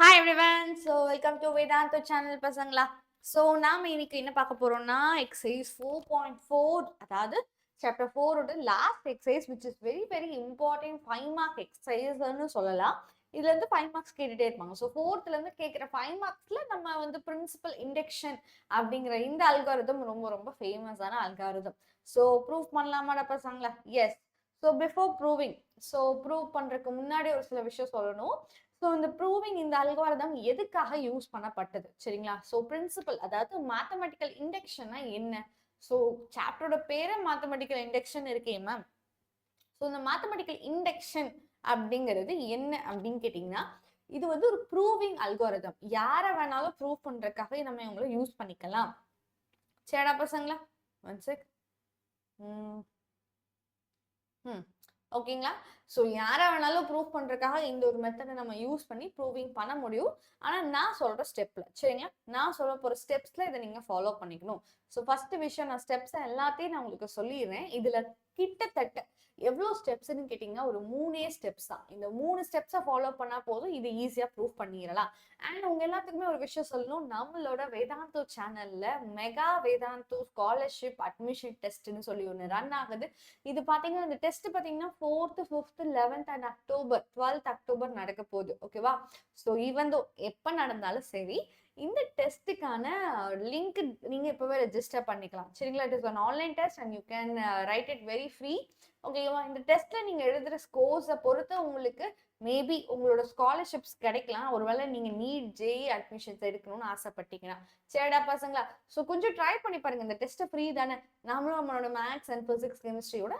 Hi everyone. So welcome to Vedanta channel பசங்களா. So நாம இன்னைக்கு என்ன பார்க்க போறோம்னா exercise 4.4 அதாவது chapter 4 ஓட last exercise which is very important 5 mark exercise ன்னு சொல்லலாம். இதுல இருந்து 5 marks கேட்டுட்டே இருப்பாங்க. So 4th ல இருந்து கேக்குற 5 marksல நம்ம வந்து principal induction அப்படிங்கிற இந்த அல்காரிதம் ரொம்ப ஃபேமஸான அல்காரிதம். So proof பண்ணலாமாடா பசங்களா? Yes. So before proving, so prove பண்றதுக்கு முன்னாடி ஒரு சில விஷயம் சொல்லணும். ஸோ இந்த ப்ரூவிங் இந்த அல்காரிதம் எதுக்காக யூஸ் பண்ணப்பட்டது சரிங்களா? ஸோ பிரின்சிபல் அதாவது மேத்தமெட்டிக்கல் இண்டக்ஷன்னா என்ன? ஸோ சாப்டரோட பேரே மேத்தமெட்டிக்கல் இண்டக்ஷன் இருக்கே மேம். ஸோ இந்த மேத்தமெட்டிக்கல் இண்டக்ஷன் அப்படிங்கிறது என்ன அப்படின்னு கேட்டிங்கன்னா, இது வந்து ஒரு ப்ரூவிங் அல்காரிதம். யாரை வேணாலும் ப்ரூவ் பண்றதுக்காக நம்ம இவங்களை யூஸ் பண்ணிக்கலாம். சரிடா பசங்களா? One check. ஓகேங்களா? ஸோ யாரை வேணாலும் ப்ரூவ் பண்ணுறதுக்காக இந்த ஒரு மெத்தடை நம்ம யூஸ் பண்ணி ப்ரூவிங் பண்ண முடியும். ஆனால் நான் சொல்கிற ஸ்டெப்பில் சரிங்களா? நான் சொல்ல போகிற ஸ்டெப்ஸில் இதை நீங்கள் ஃபாலோ பண்ணிக்கணும். ஸோ ஃபஸ்ட்டு விஷயம் நான் ஸ்டெப்ஸை எல்லாத்தையும் நான் உங்களுக்கு சொல்லிடுறேன். இதில் கிட்டத்தட்ட எவ்வளோ ஸ்டெப்ஸ்ன்னு கேட்டிங்கன்னா ஒரு 3 ஸ்டெப்ஸ் தான். இந்த 3 ஸ்டெப்ஸை ஃபாலோ பண்ணால் போதும், இது ஈஸியாக ப்ரூவ் பண்ணிடலாம். அண்ட் உங்க எல்லாத்துக்குமே ஒரு விஷயம் சொல்லணும், நம்மளோட வேதாந்தோ சேனல்ல மெகா வேதாந்தோ ஸ்காலர்ஷிப் அட்மிஷன் டெஸ்ட்னு சொல்லி ஒன்று ரன் ஆகுது. இது பார்த்தீங்கன்னா இந்த டெஸ்ட் பார்த்தீங்கன்னா 4th, 5th, 11th and October 12th October நடக்க போகுது. ஓகேவா? ஸோ ஈவன் தோ எப்போ நடந்தாலும் சரி, இந்த டெஸ்ட்டுக்கான லிங்க் நீங்க இப்பவே ரெஜிஸ்டர் பண்ணிக்கலாம் சரிங்களா? It is an online test and you can write it very free. ஓகேவா? இந்த டெஸ்ட்ல நீங்க எழுதுற ஸ்கோர்ஸை பொறுத்து உங்களுக்கு மேபி உங்களோட ஸ்காலர்ஷிப்ஸ் கிடைக்கலாம். ஒருவேளை நீங்க நீட் ஜேஇ அட்மிஷன்ஸ் எடுக்கணும்னு ஆசைப்பட்டீங்கன்னா. சரிடா பசங்களா? ஸோ கொஞ்சம் ட்ரை பண்ணி பாருங்க. இந்த டெஸ்ட் ஃப்ரீ தானே. நம்மளும் நம்மளோட மேத்ஸ் அண்ட் பிசிக்ஸ் கெமிஸ்ட்ரியோட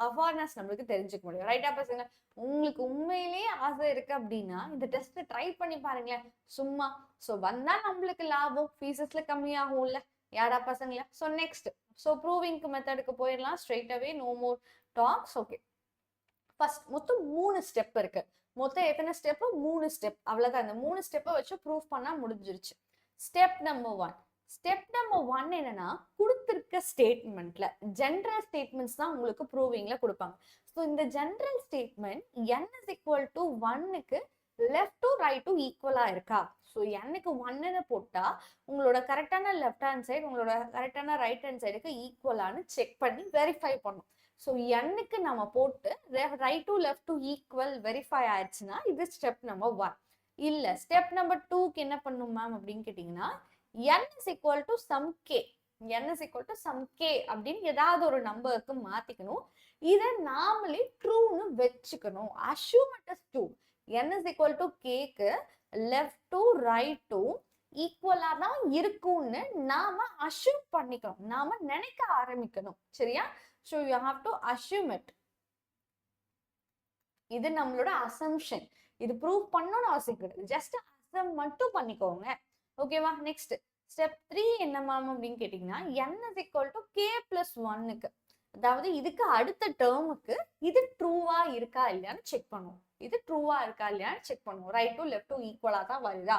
அவேர்னஸ் நம்மளுக்கு தெரிஞ்சுக்க முடியும். ரைட்டா பசங்க? உங்களுக்கு உண்மையிலேயே ஆசை இருக்கு அப்படின்னா இந்த டெஸ்ட் ட்ரை பண்ணி பாருங்களேன் சும்மா. ஸோ வந்தா நம்மளுக்கு லாபம், ஃபீஸஸ்ல கம்மியாகும்ல. யாரா பசங்களா? ஸோ நெக்ஸ்ட் ஸோ ப்ரூவிங்க்கு மெத்தடுக்கு போயிடலாம் straight away. No more talks. Okay, first மொத்தம் 3 ஸ்டெப் இருக்கு. மொத்தம் எத்தனை ஸ்டெப்? 3 ஸ்டெப். அவ்வளவுதான். இந்த 3 ஸ்டெப்பை வச்சு ப்ரூவ் பண்ணா முடிஞ்சிருச்சு. Step number 1. ஸ்டெப் நம்பர் 1 என்னன்னா, கொடுத்திருக்க ஸ்டேட்மெண்ட்ல ஜெனரல் ஸ்டேட்மெண்ட்ஸ் தான் உங்களுக்கு ப்ரூவிங்ல கொடுப்பாங்க. ஸோ இந்த general statement n is equal to 1க்கு லெஃப்ட் டு ரைட் டு ஈக்குவலா இருக்கா? ஸோ n-க்கு 1ன்னு போட்டா உங்களோட கரெக்டான லெஃப்ட் ஹேண்ட் சைடு உங்களோட கரெக்டான ரைட் ஹேண்ட் சைடுக்கு ஈக்குவலான்னு செக் பண்ணி வெரிஃபை பண்ணும். ஸோ n-க்கு நம்ம போட்டு right to left to equal verify ஆயிடுச்சுன்னா இது ஸ்டெப் நம்பர் 1. இல்ல ஸ்டெப் நம்பர் 2க்கு என்ன பண்ணும் மேம் அப்படின்னு கேட்டீங்கன்னா, n is equal to some k. n is equal to some k அப்படின்னு ஏதாவது ஒரு நம்பருக்கு மாத்திக்கணும். இதை நாமளே ட்ரூன்னு வச்சுக்கணும். assume it as true. n is equal to k-க்கு லெஃப்ட் டு ரைட் டு ஈக்குவலா தான் இருக்கும்னு நாம அஷ்யூம் பண்ணிக்கணும். நாம நினைக்க ஆரம்பிக்கணும். சரியா? So you have to assume it. இது நம்மளோட அசம்ஷன். இது ப்ரூவ் பண்ணணும்னு அவசியம் கிடையாது. ஜஸ்ட் அசம் மட்டும் பண்ணிக்கோங்க. ஓகேவா? நெக்ஸ்ட் ஸ்டெப் 3 என்ன மேம் அப்படின்னு கேட்டீங்கன்னா, n is equal to k plus 1க்கு, அதாவது இதுக்கு அடுத்த டேர்முக்கு இது ட்ரூவா இருக்கா இல்லையான்னு செக் பண்ணுவோம். இது ட்ரூவா இருக்கா இல்லையான்னு செக் பண்ணுவோம். ரைட் டு லெஃப்ட் டு ஈக்குவலா தான் வருதா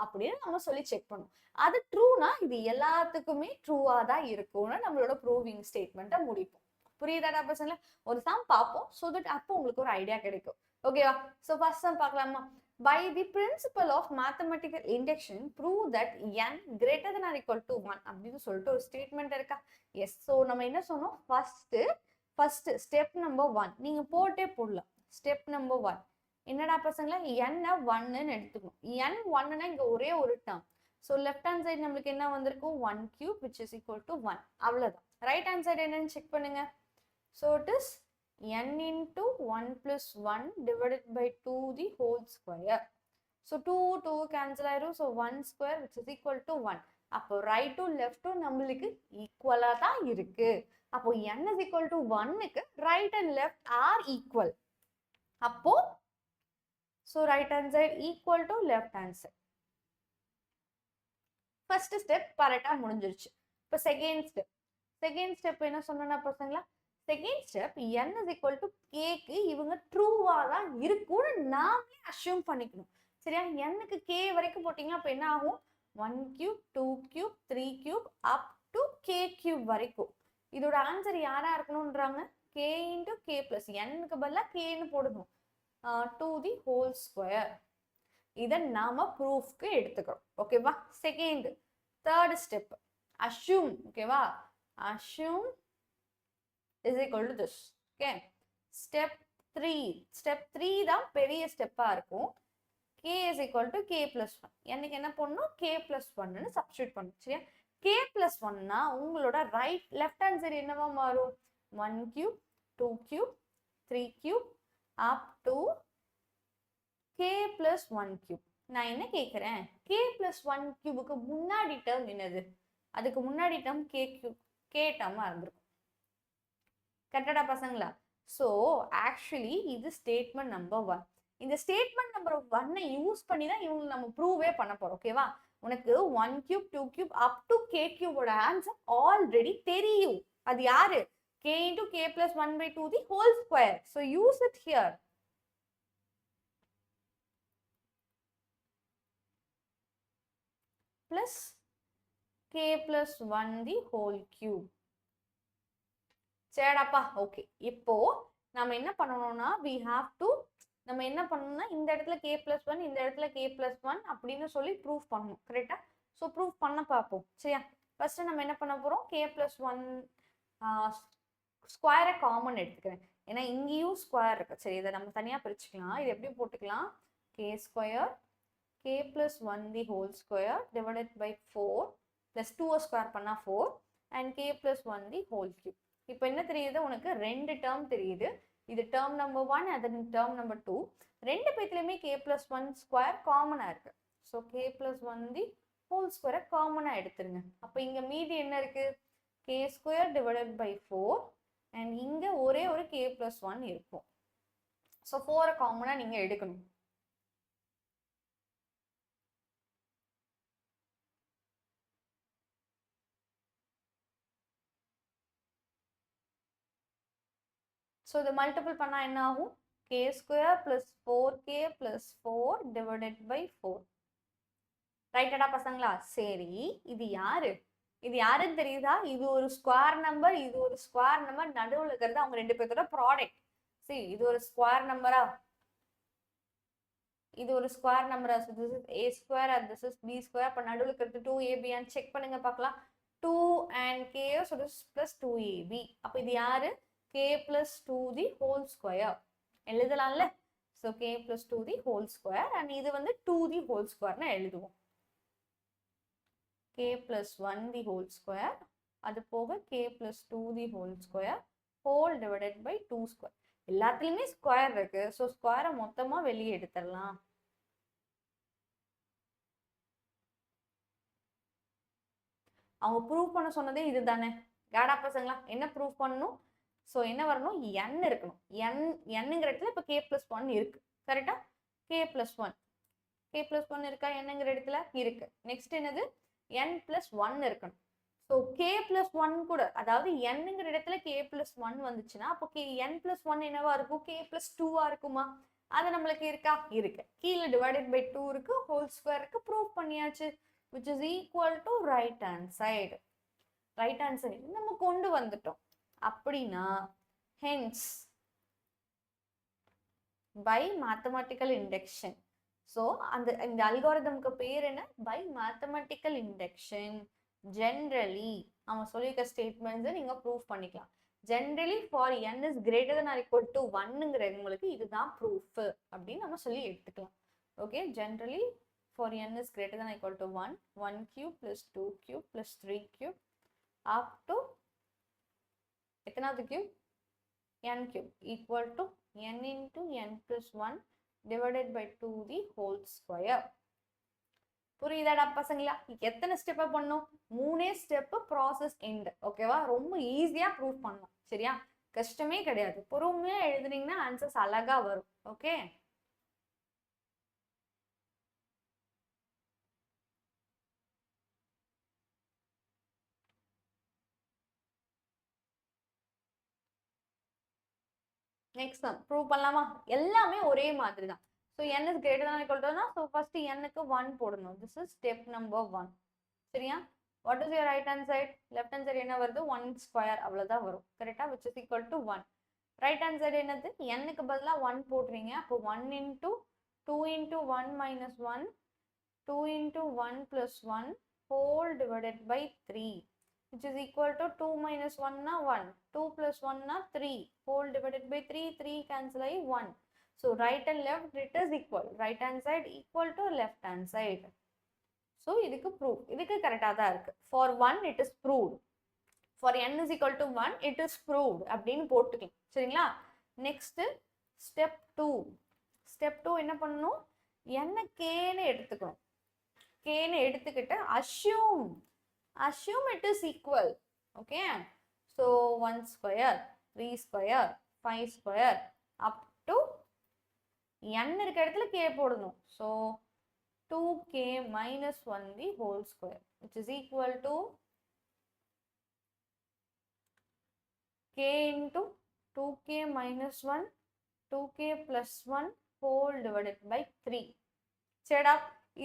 அப்படின்னு நம்ம சொல்லி செக் பண்ணுவோம். அது ட்ரூனா இது எல்லாத்துக்குமே ட்ரூவா தான் இருக்கும்னு நம்மளோட ப்ரூவிங் ஸ்டேட்மெண்ட்டை முடிப்போம். புரியுதாடா பசங்களா? ஒரு சம் பார்ப்போம். ஸோ தட் அப்போ உங்களுக்கு ஒரு ஐடியா கிடைக்கும். ஓகேவா? ஸோ ஃபர்ஸ்ட் சம் பார்க்கலாமா? By the principle of mathematical induction, prove that n greater than or equal to 1 அப்படின்னு சொல்லிட்டு ஒரு ஸ்டேட்மெண்ட் இருக்கா? எஸ். ஸோ நம்ம என்ன சொன்னோம்? ஃபர்ஸ்ட் ஸ்டெப் நம்பர் 1 நீங்க போட்டே போடலாம். ஸ்டெப் நம்பர் 1 என்னடா பசங்களா? n-ஐ 1ன்னு எடுத்துக்கணும். n 1ன்னா இங்க ஒரே ஒரு term. So left hand side நம்மளுக்கு என்ன வந்திருக்கும்? 1 cube which is equal to 1. அவ்வளவுதான். ரைட் ஹேண்ட் சைடு என்னன்னு செக் பண்ணுங்க. So it is n into 1 plus 1 divided by 2 the whole square. So 2 cancel ஆயிரும். So 1 square which is equal to 1. அப்போ right to left to நம்மளுக்கு ஈக்குவலா தான் இருக்கு. அப்போ n is equal to 1க்கு right and left are equal. அப்போ so right hand side equal to left hand side. First step கரெக்டா முடிஞ்சிருச்சு. இப்போ செகண்ட் ஸ்டெப் என்ன சொன்னா பசங்களா? Second step n is equal to k-க்கு இவங்க ட்ரூவா தான் இருக்கும்னு நாமளே அஷ்யூம் பண்ணிக்கணும். சரியா? n-க்கு k வரைக்கும் போட்டீங்கன்னா அப்ப என்ன ஆகும்? 1 cube 2 cube 3 cube up to k cube வரைக்கும். இதோட ஆன்சர் யாரா இருக்கணும்ன்றாங்க? k into k plus n-க்கு பதிலா k-ன்னு போடணும். To the whole square. இதை நாம ப்ரூஃப்க்கு எடுத்துக்கிறோம். ஓகேவா? Second third step assume. ஓகேவா? Assume is equal to this. Okay, step 3. Step 3 தான் பெரிய ஸ்டெப்பா இருக்கும். k is equal to k plus 1. எனக்கு என்ன பண்ணணும்? k plus 1 சப்ஸ்டியூட் பண்ணணும். சரியா? k plus 1னா உங்களோட லெஃப்ட் ஹேண்ட் சைடு என்னவா மாறும்? 1 cube 2 cube 3 cube up to k plus 1 cube. நான் என்ன கேட்குறேன்? k plus 1 cubeக்கு முன்னாடி டேர்ம் என்னது? அதுக்கு முன்னாடி டேர்ம் k cube, k டேர்மா இருந்திருக்கும். கரெக்டா பசங்களா? ஸோ ஆக்சுவலி இது ஸ்டேட்மெண்ட் நம்பர் 1. இந்த ஸ்டேட்மெண்ட் நம்பர் 1 யூஸ் பண்ணி தான் இவங்க நம்ம ப்ரூவே பண்ண போறோம். ஓகேவா? உனக்கு 1 cube 2 cube up to k cubeோட ஆன்சர் ஆல்ரெடி தெரியும். அது யாரு? k into k plus 1 by 2 the whole square. So use it here. Plus k plus 1 the whole cube. சரிடாப்பா? Okay, இப்போ நம்ம என்ன பண்ணணும்னா we have to நம்ம என்ன பண்ணணும்னா இந்த இடத்துல k plus 1 இந்த இடத்துல k plus 1 அப்படின்னு சொல்லி ப்ரூஃப் பண்ணணும். கரெக்டா? ஸோ ப்ரூஃப் பண்ண பார்ப்போம். சரியா? ஃபர்ஸ்ட் நம்ம என்ன பண்ண போறோம்? k plus 1 ஸ்கொயரை காமன் எடுத்துக்கிறேன். ஏன்னா இங்கேயும் ஸ்கொயர் இருக்கு. சரி, இதை நம்ம தனியா பிரிச்சுக்கலாம். இது எப்படி போட்டுக்கலாம்? k square k plus 1 the whole square divided by 4 plus 2 square பண்ணா 4 and k plus 1 the whole cube. இப்போ என்ன தெரியுது? உனக்கு ரெண்டு டேர்ம் தெரியுது. இது டேர்ம் நம்பர் 1, அது டேர்ம் நம்பர் 2. ரெண்டு பேத்துலயுமே k plus 1 ஸ்கொயர் காமனா இருக்கு. So k plus 1 the whole square காமனா எடுத்துருங்க. அப்போ இங்க மீதி என்ன இருக்கு? k square divided by 4 and இங்க ஒரே ஒரு k plus 1 இருக்கும். ஸோ 4 காமனா நீங்க எடுக்கணும். ஸோ இதை மல்டிபிள் பண்ணால் என்ன ஆகும்? k square plus 4k plus 4 divided by 4. ரைட்டடா பசங்களா? சரி, இது யாரு? இது யாருன்னு தெரியுதா? இது ஒரு ஸ்கொயர் நம்பர், இது ஒரு ஸ்கொயர் நம்பர். நடுவில் இருக்கிறது அவங்க ரெண்டு பேர்த்தோட ப்ராடக்ட். சரி, இது ஒரு ஸ்கொயர் நம்பரா? இது ஒரு ஸ்கொயர் நம்பரா? So this is a square and this is b square. அப்போ நடுவில் இருக்கிறது 2ab and செக் பண்ணுங்க பார்க்கலாம். 2 and k, so this is plus 2ab. அப்போ இது யாரு? k plus 2 the whole square. எழுதலாம்ல? so k plus 2 the whole square and இது வந்து 2 the whole square னா எழுதுவோம். k plus 1 the whole square, அது போக k plus 2 the whole square whole divided by 2 square. எல்லாத்துலயுமே ஸ்கொயர் இருக்கு. ஸோ ஸ்கொயரை மொத்தமா வெளியே எடுத்துடலாம். அவங்க ப்ரூவ் பண்ண சொன்னதே இதுதானே. கேடா பசங்களா? என்ன ப்ரூவ் பண்ணணும்? ஸோ என்ன வரணும்? n இருக்கணும். nங்கிற இடத்துல இப்போ k plus 1 இருக்கு. கரெக்டா? k plus 1 இருக்கா? என்னங்கிற இடத்துல இருக்கு. நெக்ஸ்ட் என்னது? n plus 1 இருக்கணும். ஸோ k plus 1 கூட, அதாவது nங்கிற இடத்துல k plus 1 வந்துச்சுன்னா அப்போ n plus 1 என்னவா இருக்கும்? k plus 2வா இருக்குமா? அது நம்மளுக்கு இருக்கா? இருக்கு. கீழே டிவைடட் பை 2 இருக்கு, ஹோல் ஸ்கொயர் இருக்கு. ப்ரூவ் பண்ணியாச்சு. which is equal to right hand side. Right hand side நம்ம கொண்டு வந்துட்டோம். அப்படின்னா hence by mathematical induction. So இந்த அல்காரிதம்க்கு பேர் என்ன? By mathematical induction. ஜென்ரலி அவன் சொல்லியிருக்க ஸ்டேட்மெண்ட்ஸை நீங்க ப்ரூவ் பண்ணிக்கலாம். Generally for n is greater than or equal to 1ங்கிறவங்களுக்கு இதுதான் ப்ரூஃப் அப்படின்னு நம்ம சொல்லி எடுத்துக்கலாம். Okay, generally for n is greater than or equal to 1, 1 cube plus 2 cube plus 3 cube up to எத்தனாவது cube? n cube equal to n into n plus 1 divided by 2 the whole square. புரியுதாடா பசங்களா? எத்தனை ஸ்டெப்பை பண்ணும்? 3 step process end. ஓகேவா? ரொம்ப ஈஸியா prove பண்ணலாம். சரியா? கஷ்டமே கிடையாது. பொறுமையா எழுதுனீங்கன்னா ஆன்சர்ஸ் அழகா வரும். ஓகே, நெக்ஸ்ட் சம் ப்ரூவ் பண்ணலாமா? எல்லாமே ஒரே மாதிரி தான். So n is greater than or equal to, so first n-க்கு 1 போடணும். This is step number 1. சரியா? What is your right hand side? Left hand side என்ன வருது? 1 ஸ்கொயர் அவ்வளோதான் வரும். கரெக்டா? which is equal to 1. Right hand side என்னது? n-க்கு பதிலாக 1 போடுறீங்க. அப்போ 1 into 2 into 1 minus 1, 2 into 1 plus 1 whole divided by 3, which is equal to 2 minus 1 na 1, 2 plus 1 na 3, whole divided by 3, 3 cancel I 1. So right and left it is equal, right hand side equal to left hand side. So இதுக்கு proof, இதுக்கு கரெக்டா தான் இருக்கு. For 1 it is proved, for n is equal to 1 it is proved அப்படின்னு போட்டுக்கலாம். சரிங்களா? Next step 2. Step 2 என்ன பண்ணணும்? n kன்னு எடுத்துக்கணும். kன்னு எடுத்துக்கிட்டு assume it is equal. Okay, so 1 square, 3 square, 5 square up to n இருக்க இடத்துல k போடணும். So 2k minus 1 the whole square, which is equal to k into 2k minus 1, 2k plus 1 whole divided by 3. சரிடா,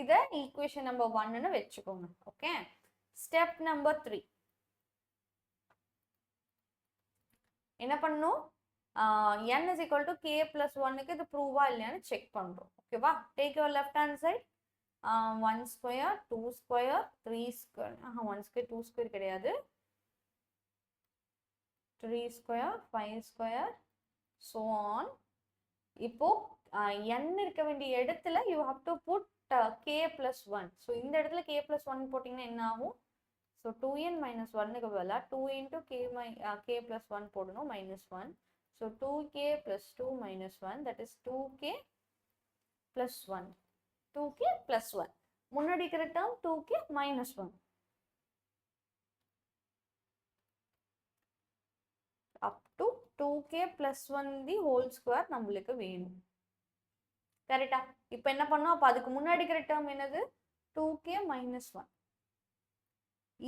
இதை equation number 1ன்னு வச்சுக்கோங்க. Okay, step number 3 என்ன பண்ணணும்? n is equal to k plus 1க்கு இது ப்ரூவா இல்லையான்னு check பண்றோம். ஓகேவா? Take your left hand side. 1 square, 2 square, 3 square, 1 square 2 square கிடையாது, 3 square, 5 square, so on. இப்போ n இருக்க வேண்டிய இடத்துல you have to put k plus 1. so இந்த இடத்துல k plus 1 போட்டிங்கன்னா என்ன ஆகும்? so 2n minus 1க்கு பதிலா 2 into k plus 1 போடணும், minus 1. so 2k plus 2 minus 1, that is 2k plus 1. 2k plus 1. முன்னாடி இருக்கிற term 2k minus 1. up to 2k plus 1 the whole square நம்மளுக்கு வேணும். கரெக்டா? இப்போ என்ன பண்ணோம்? அப்ப அதுக்கு முன்னாடி இருக்கிற term என்னது? 2k minus 1.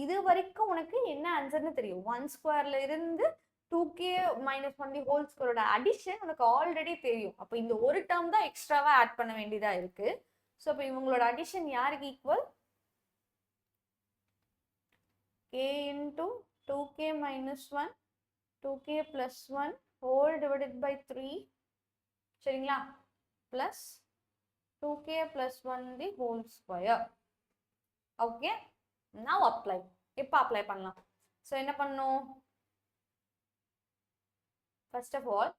இது வரைக்கும் உனக்கு என்ன ஆன்சர்னு தெரியும். 1 ஸ்கொயர்ல இருந்து 2k minus 1 the whole squareோட addition உனக்கு ஆல்ரெடி தெரியும். அப்ப இந்த ஒரு term தான் எக்ஸ்ட்ராவா ஆட் பண்ண வேண்டியதா இருக்கு. சோ அப்ப இவங்களோட அடிஷன் யாருக்கு equal? k into 2k minus 1, 2k plus 1 whole divided by 3. சரிங்களா? plus 2k plus 1 the whole square. okay, now apply. இப்போ apply பண்ணலாம். so என்ன பண்ணணும்? first of all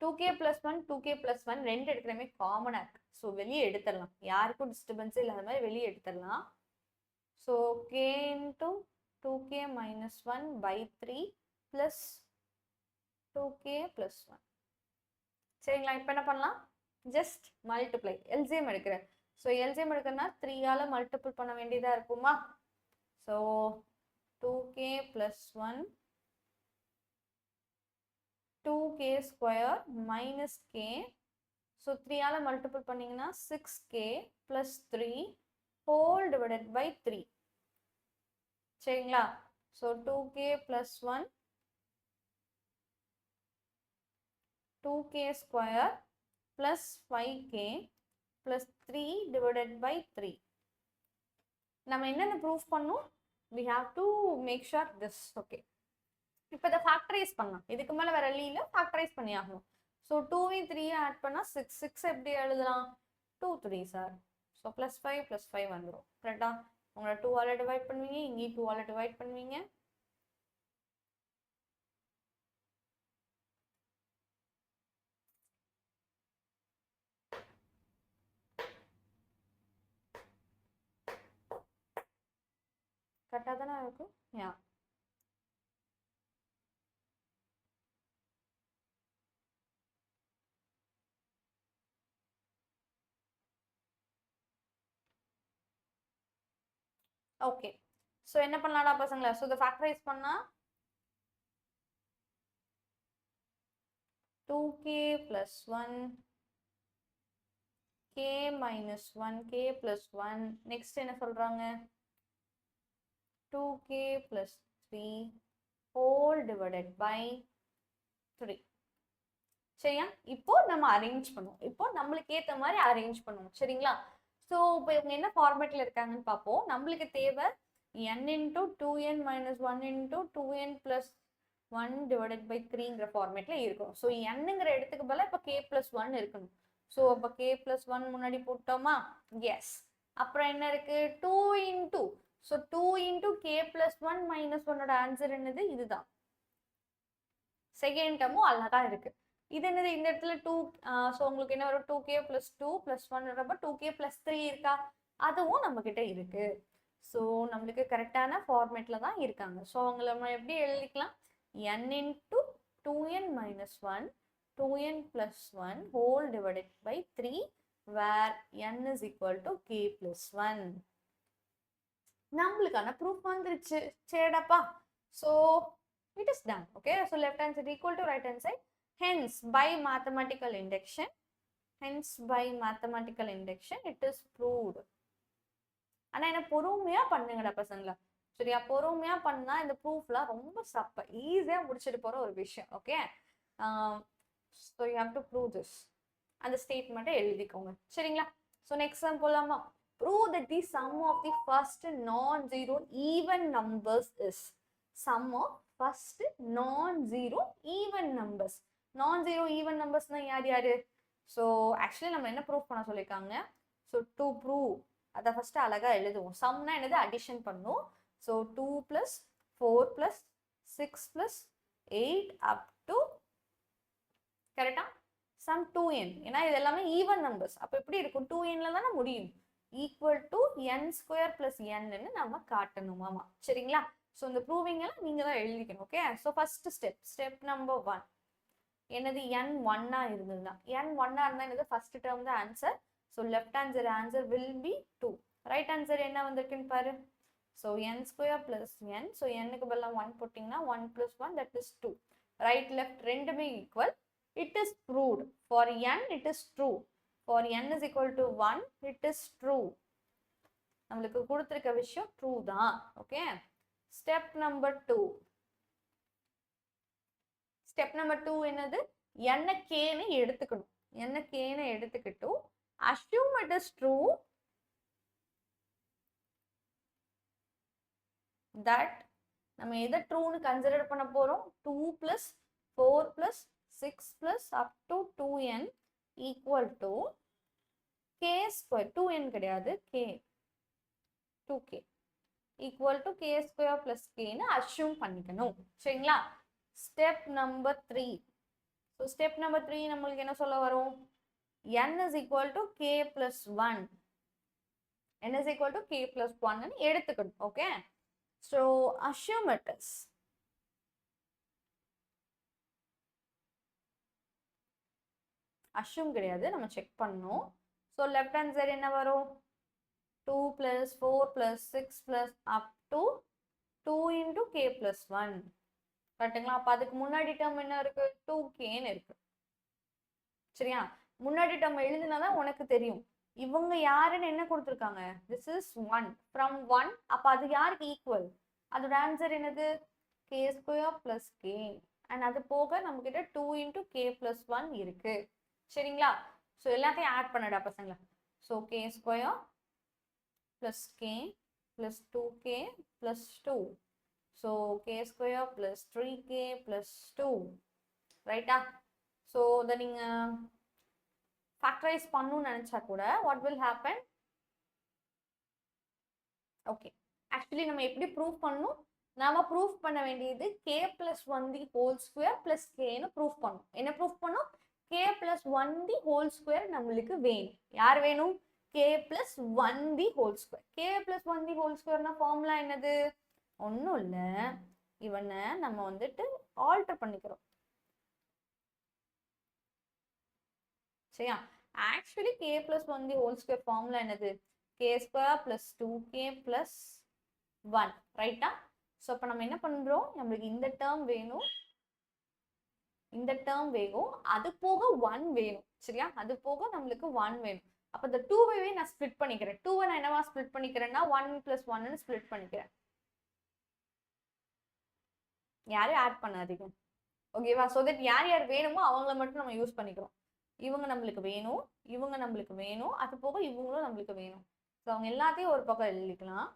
2k plus 1, 2k plus 1 ரெண்டு எடுக்கிறமே காமனா இருக்கு. ஸோ வெளியே எடுத்துடலாம், யாருக்கும் டிஸ்டர்பன்ஸ் இல்லாத மாதிரி வெளியே எடுத்துடலாம். So k into 2k minus 1 by 3 plus 2k plus 1. சரிங்களா? இப்போ என்ன பண்ணலாம்? ஜஸ்ட் மல்டிப்ளை, எல்சிஎம் எடுக்கிறேன். ஸோ எல்சிஎம் எடுக்கிறதுனா 3ஆல மல்டிபிள் பண்ண வேண்டியதா இருக்குமா? So 2k plus 1, 2k square minus k. So 3ஆல மல்டிபிள் பண்ணீங்கன்னா 6k plus 3 whole divided by 3. சரிங்களா? So 2k plus 1, 2k square plus 5k plus 3 divided by 3. நம்ம என்னென்ன ப்ரூஃப் பண்ணோம்? we have to make sure this. okay, இப்போ இதை factorise பண்ணலாம். இதுக்கு மேலே வேற வழியில ஃபேக்டரைஸ் பண்ணி ஆகணும். ஸோ 2 3 ஆட் பண்ணால் 6, 6 எப்படி எழுதலாம்? 2 3 சார். ஸோ +5 +5 வந்துடும். கரெக்டா? உங்களை 2ஆல டிவைட் பண்ணுவீங்க, இங்கேயும் 2ஆல டிவைட் பண்ணுவீங்க. கரெக்டாக தானே இருக்கும்? யா, ஓகே. ஸோ என்ன பண்ணலாம்டா பசங்களா? ஸோ இதை ஃபேக்டரைஸ் பண்ணா 2k plus 1, k minus 1, k plus 1. Next என்ன சொல்றாங்க? 2k plus 3 whole divided by 3. சரியா? இப்போ நம்ம அரேஞ்ச் பண்ணுவோம். இப்போ நம்மளுக்கு ஏற்ற மாதிரி அரேஞ்ச் பண்ணுவோம். சரிங்களா? ஸோ இப்போ இவங்க என்ன ஃபார்மேட்டில் இருக்காங்கன்னு பார்ப்போம். நம்மளுக்கு தேவை n into 2n minus 1 into 2n plus 1 divided by 3ங்கிற ஃபார்மேட்டில் இருக்கும். ஸோ என்னங்கிற இடத்துக்கு பதிலாக இப்போ k plus 1 இருக்கணும். ஸோ அப்போ கே ப்ளஸ் ஒன் முன்னாடி போட்டோமா? எஸ். அப்புறம் என்ன இருக்கு? 2 into. So 2 into K plus one minus ஒன்னோட ஆன்சர் என்னது? இதுதான். செகண்ட் டேர்மும் அழகா இருக்கு. இது என்னது? இந்த இடத்துல 2. ஸோ உங்களுக்கு என்ன வரும்? 2k + 2 + 1 வரப்ப 2k + 3 இருக்கா? அதுவும் நம்ம கிட்ட இருக்கு. ஸோ நம்மளுக்கு கரெக்டான ஃபார்மேட்ல தான் இருக்காங்க. ஸோ அவங்கள நம்ம எப்படி எழுதிக்கலாம்? n × 2n - 1 2n + 1 whole divided by 3 where n is equal to k + 1. நம்மளுக்கான ப்ரூஃப் வந்துருச்சு. சரிடாப்பா. So it is done. Okay, so left hand side equal to right hand side. Hence by mathematical induction it is proved. ஆனா என்ன பொறுமையா பண்ணுங்கடா பசங்களா. சரியா? பொறுமையா பண்ணா இந்த ப்ரூஃப்லாம் ரொம்ப ஈஸியா முடிச்சிட்டு போற ஒரு விஷயம். Okay, so you have to prove this. அந்த ஸ்டேட்மெண்ட்டை எழுதிக்கோங்க. சரிங்களா? ஸோ நெக்ஸ்ட் சம் போலாமா? Prove that the sum of the first non-zero even numbers is sum of first non-zero even numbers. Non-zero even numbers na யாரு? So actually நம்ம என்ன prove பண்ண சொல்லியிருக்காங்க? ஸோ டு ப்ரூவ் அதை ஃபர்ஸ்ட் அழகா எழுதுவோம். சம்னா என்னது? அடிஷன் பண்ணும். ஸோ 2 + 4 + 6 + 8 up to கரெக்டா சம் 2n. ஏன்னா இது எல்லாமே ஈவன் நம்பர்ஸ். அப்போ எப்படி இருக்கும்? 2nல தானே முடியும். ஈக்குவல் டு n² + n ன்னு நம்ம காட்டணுமாமா. சரிங்களா? ஸோ இந்த ப்ரூவிங் எல்லாம் நீங்க தான் எழுதிக்கணும். Okay, so first step number 1 என்னது? n1 இருந்ததுன்னா n1 இருந்தா என்னது? ஃபர்ஸ்ட் டேர்ம் தான் answer. So left hand side answer will be 2. Right hand side என்ன வந்திருக்குன்னு பாரு. So n² + n. ஸோ n-க்கு பதிலா 1 போட்டிங்கன்னா 1 + 1 that is 2. ரைட் லெஃப்ட் ரெண்டுமே equal. It is proved. For n it is true. For n is equal to 1 it is true. நம்மளுக்கு கொடுத்திருக்க விஷயம் true தான். Okay, step number 2. Step number 2 என்னது? என்ன கேன்னு எடுத்துக்கணும். என்ன கேன்னு எடுத்துக்கிட்டு assume it is true that நம்ம எதை ட்ரூன்னு கன்சிடர் பண்ண போறோம்? 2 + 4 + 6 + up to 2n equal to k². 2n கிடையாது, k 2k equal to k² + k ன்னு அஸ்யூம் பண்ணிக்கணும். சரிங்களா? Step number 3. So step number 3 நம்மளுக்கு என்ன சொல்ல வரும்? n is equal to k + 1. n is equal to k + 1 ன்னு எடுத்துக்கணும். Okay, so assume it is. Assume கிடையாது, நம்ம செக் பண்ணணும். ஸோ லெஃப்ட் ஹேண்ட் சைடு என்ன வரும்? 2 + 4 + 6 + up to 2 × k + 1. கரெக்டுங்களா? அப்போ அதுக்கு முன்னாடி டேர்ம் என்ன இருக்கு? 2kன்னு இருக்கு. சரியா? முன்னாடி டேர்ம் எழுதினாதான் உனக்கு தெரியும் இவங்க யாருன்னு. என்ன கொடுத்துருக்காங்க? This is 1 from 1. அப்போ அது யாருக்கு ஈக்குவல்? அதோட ஆன்சர் என்னது? k² + k. அண்ட் அது போக நம்ம கிட்ட 2 × k + 1 இருக்கு. சரிங்களா? ஸோ எல்லாத்தையும் ஆட் பண்ணடா பசங்களா. So k² + k + 2k + 2. So k² + 3k + 2. ரைட்டா? ஸோ இதை நீங்கள் ஃபேக்டரைஸ் பண்ணணும்னு நினச்சா கூட what will happen? Okay, actually நம்ம எப்படி ப்ரூவ் பண்ணணும்? நாம ப்ரூவ் பண்ண வேண்டியது k + 1 whole² + kன்னு ப்ரூவ் பண்ணணும். என்ன ப்ரூவ் பண்ணணும்? k + 1 whole² நம்மளுக்கு வேணும். யார் வேணும்? k + 1 whole². k + 1 whole² formula என்னது? ஒன்றும் இல்லை, இவனை நம்ம வந்துட்டு ஆல்டர் பண்ணிக்கிறோம். சரியா? ஆக்சுவலி k + 1 whole² ஃபார்முலா என்னது? k² + 2k + 1. ரைட்டா? ஸோ அப்போ நம்ம என்ன பண்ணுறோம்? நம்மளுக்கு இந்த டேர்ம் வேணும், இந்த டேர்ம் வேணும், அது போக 1 வேணும். சரியா? அது போக நம்மளுக்கு 1 வேணும். அப்போ இந்த 2வே நான் ஸ்ப்ளிட் பண்ணிக்கிறேன். 2வை நான் என்னவா ஸ்ப்ளிட் பண்ணிக்கிறேன்னா 1 + 1ன்னு ஸ்ப்ளிட் பண்ணிக்கிறேன். யாரையும் ஆட் பண்ணாதீங்க. ஓகேவா? ஸோ தட் யார் யார் வேணுமோ அவங்கள மட்டும் நம்ம யூஸ் பண்ணிக்கிறோம். இவங்க நம்மளுக்கு வேணும், இவங்க நம்மளுக்கு வேணும், அது போக இவங்களும் நம்மளுக்கு வேணும். ஸோ அவங்க எல்லாத்தையும் ஒரு பக்கம் எழுதிக்கலாம்.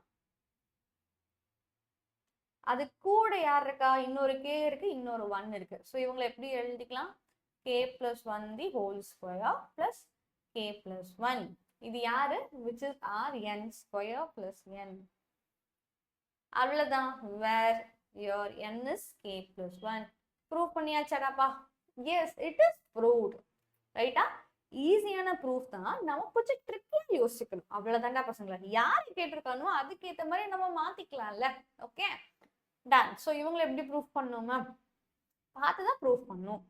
அது கூட யார் இருக்கா? இன்னொரு k இருக்கு, இன்னொரு 1 இருக்கு. ஸோ இவங்களை எப்படி எழுதிக்கலாம்? k + 1 whole² + k plus 1. இது யாரு? which is r n square plus n. அவ்வளவுதான். where your n is k plus 1. Prove பண்ணியாச்சாடாப்பா? yes, it is proved. ரைட்டா? ஈஸியான ப்ரூஃப் தான். நம்ம கொஞ்சம் ட்ரிக்கியா யோசிக்கணும். அவ்வளவுதான்டா பசங்களா. யாரு கேட்டிருக்கானோ அதுக்கேற்ற மாதிரி நம்ம மாத்திக்கலாம்ல. Okay, ton. ஸோ இவங்களை எப்படி ப்ரூஃப் பண்ணணும் மேம்? பார்த்துதான் ப்ரூஃப் பண்ணணும்.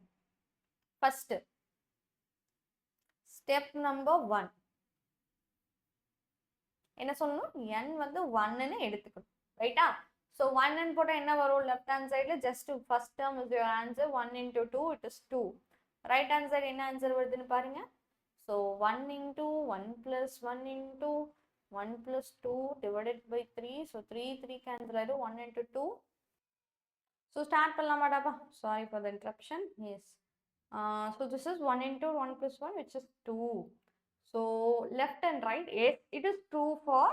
ஃபர்ஸ்ட் ஸ்டெப் நம்பர் 1 என்ன சொல்லணும்? n வந்து 1ன்னு எடுத்துக்கணும். ரைட்டா? ஸோ 1ன்னு போட்டால் என்ன வரும்? லெஃப்ட் ஹேண்ட் சைடில் just first term is your answer. 1 into 2 it is 2. Right hand side என்ன ஆன்சர் வருதுன்னு பாருங்க. So 1 into 1 plus 1 into 1 plus 2 divided by 3. So 3 cancel ஆயிடும். 1 into 2. ஸோ ஸ்டார்ட் பண்ணலாமாடாப்பா? Sorry for the interruption. Yes. So this is 1 into 1 plus 1 which is 2. So left and right, it is true for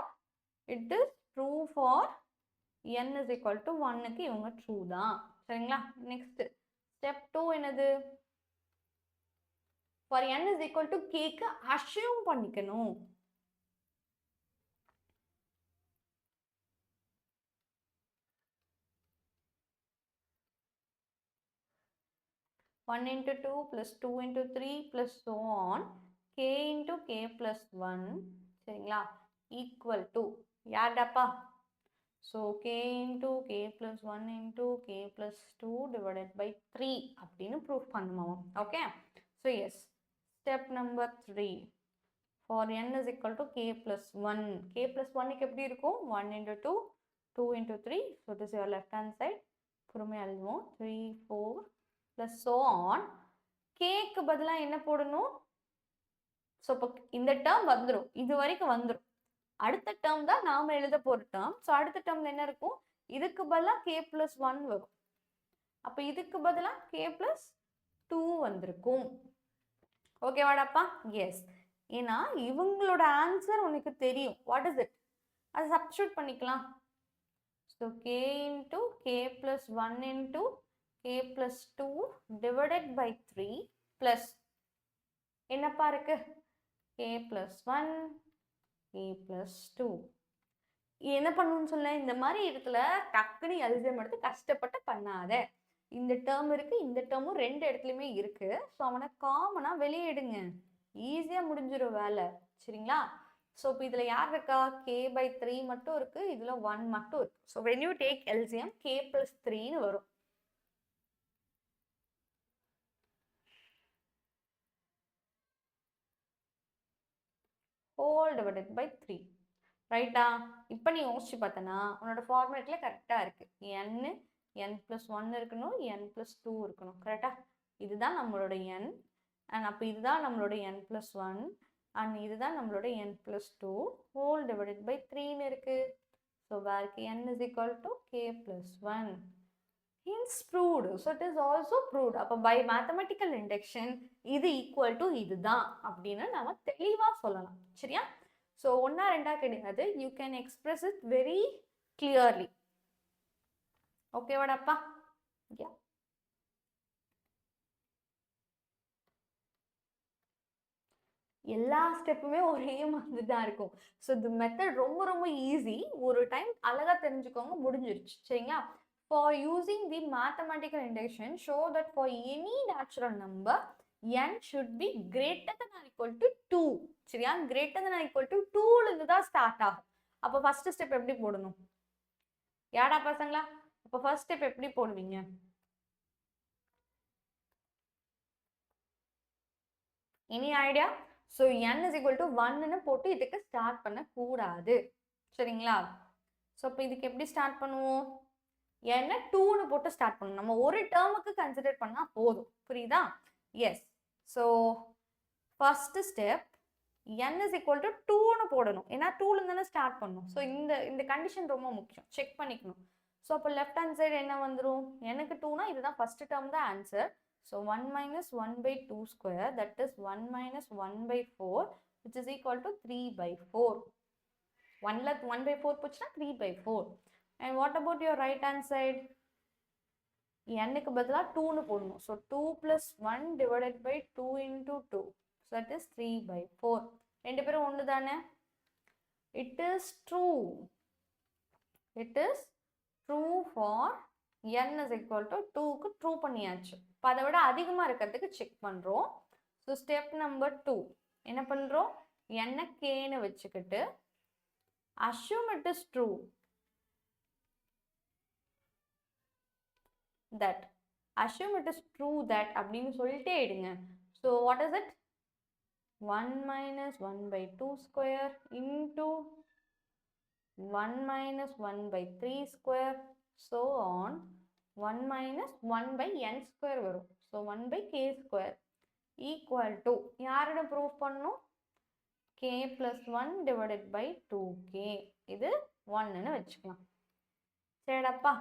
n is equal to 1க்கு இவங்க true தான். சரிங்களா? Next step 2 என்னது? for n is equal to k க்கு assume பண்ணிக்கணும். One into 2 plus 2 into 3 plus so on, k into k plus 1, சரிங்களா, equal to யார்டாப்பா? So k into k plus 1 into k plus 2 divided by 3 அப்படின்னு proof பண்ணுமா? Okay, so yes, step number 3 for n is equal to k plus 1. k plus 1 க்கு எப்படி இருக்கும்? 1 into 2, 2 into 3. So this is your left hand side. பொறுமையா எழுதுவோம். 3, 4 plus so on. k க்கு பதிலா என்ன போடணும்? ஸோ இப்போ இந்த டேர்ம் வந்துடும், இது வரைக்கும் வந்துடும். அடுத்த டேர்ம் தான் நாம எழுத போற டேர்ம். ஸோ அடுத்த டேர்ம்ல என்ன இருக்கும்? இதுக்கு பதிலா k plus 1 வரும். அப்போ இதுக்கு பதிலா k plus 2 வந்திருக்கும். ஓகேவாடாப்பா? எஸ். ஏன்னா இவங்களோட ஆன்சர் உனக்கு தெரியும். What is it? அதை சப்ஸ்டிட்யூட் பண்ணிக்கலாம். So k into k plus 1 into k plus 2 divided by 3 plus என்னப்பா இருக்கு? k plus 1 k plus 2. என்ன பண்ணணும்னு சொல்ல? இந்த மாதிரி இடத்துல டக்குனு எல்சிஎம் எடுத்து கஷ்டப்பட்டு பண்ணாத. இந்த டேர்ம் இருக்கு, இந்த டேர்மும் ரெண்டு இடத்துலையுமே இருக்கு. ஸோ அவனை காமனா வெளியே எடுங்க, ஈஸியா முடிஞ்சிடும் வேலை. சரிங்களா? ஸோ இப்போ இதுல யார் இருக்கா? k by 3 மட்டும் இருக்கு, இதுல 1 மட்டும் இருக்கு. So when you take LCM k plus 3ன்னு வரும். whole divided by 3. ரைட்டா? இப்போ நீ யோசிச்சு பார்த்தனா உன்னோட ஃபார்மேட்ல கரெக்டா இருக்கு. n plus 1 இருக்கணும், n plus 2 இருக்கணும். கரெக்டா? இதுதான் நம்மளோட n, அண்ட் அப்போ இதுதான் நம்மளோட n plus 1, அண்ட் இதுதான் நம்மளோட n plus 2 whole divided by 3ன்னு இருக்கு. So where n is equal to k plus 1. Hence proved. So it is also proved. அப்போ by mathematical induction இது equal to இதுதான் அப்படின்னு நம்ம தெளிவா சொல்லலாம். சரியா? ஸோ ஒன்னா ரெண்டா கிடையாது. You can express it very clearly. ஓகேவாடாப்பா? Yeah. எல்லா ஸ்டெப்புமே ஒரே மாதிரி தான் இருக்கும். ஸோ இந்த மெத்தட் ரொம்ப ரொம்ப ஈஸி. ஒரு டைம் அழகா தெரிஞ்சுக்கோங்க, முடிஞ்சிருச்சு. சரிங்களா? For using the mathematical induction, show that for any natural number n should be greater than or equal to 2. சரியா? greater than or equal to 2ல இருந்து தான் ஸ்டார்ட் ஆகும். அப்போ ஃபர்ஸ்ட் ஸ்டெப் எப்படி போடணும்? யாடா பசங்களா? அப்போ ஃபர்ஸ்ட் ஸ்டெப் எப்படி போடுவீங்க? Any idea? So n is equal to 1ன்னு போட்டு இதுக்கு ஸ்டார்ட் பண்ண கூடாது. சரிங்களா? ஸோ இப்போ இதுக்கு எப்படி ஸ்டார்ட் பண்ணுவோம்? என்ன 2ன்னு போட்டு ஸ்டார்ட் பண்ணணும். நம்ம ஒரு டேர்முக்கு கன்சிடர் பண்ணா போதும். புரியுதா? Yes. So first step n is equal to 2ன்னு போடணும். ஏன்னா 2ல இருந்து ஸ்டார்ட் பண்ணணும். ஸோ இந்த கண்டிஷன் ரொம்ப முக்கியம், செக் பண்ணிக்கணும். ஸோ அப்போ லெஃப்ட் ஹேண்ட் சைடு என்ன வந்துடும்? எனக்கு 2னா இதுதான் ஃபர்ஸ்ட் டேர்ம் தான் answer. So 1 minus 1 by 2 square, that is 1 minus 1 by 4, which is equal to 3 by 4. 1 by 4 puchna 3 by 4. And what about your right hand side? n க்கு பதிலா 2 னு போடணும். So 2 plus 1 divided by 2 into 2. that is 3/4. ரெண்டு பேரும் ஒன்று தானே? It is true. It is true for n is equal to 2க்கு true பண்ணியாச்சு. இப்போ அதை விட அதிகமாக இருக்கிறதுக்கு செக் பண்ணுறோம். ஸோ ஸ்டெப் நம்பர் 2 என்ன பண்ணுறோம்? n kன்னு வச்சுக்கிட்டு assume it is true that assume it is true that அப்படின்னு சொல்லிட்டே எடுங்க. So what is it? 1 minus 1/2 square into 1 minus 1/3 square so on 1 minus 1/n square வரும். So 1/k square equal to யாரோட proof பண்ணணும்? k plus 1 divided by 2k. இது 1ன்னு வச்சுக்கலாம். சரிடாப்பா.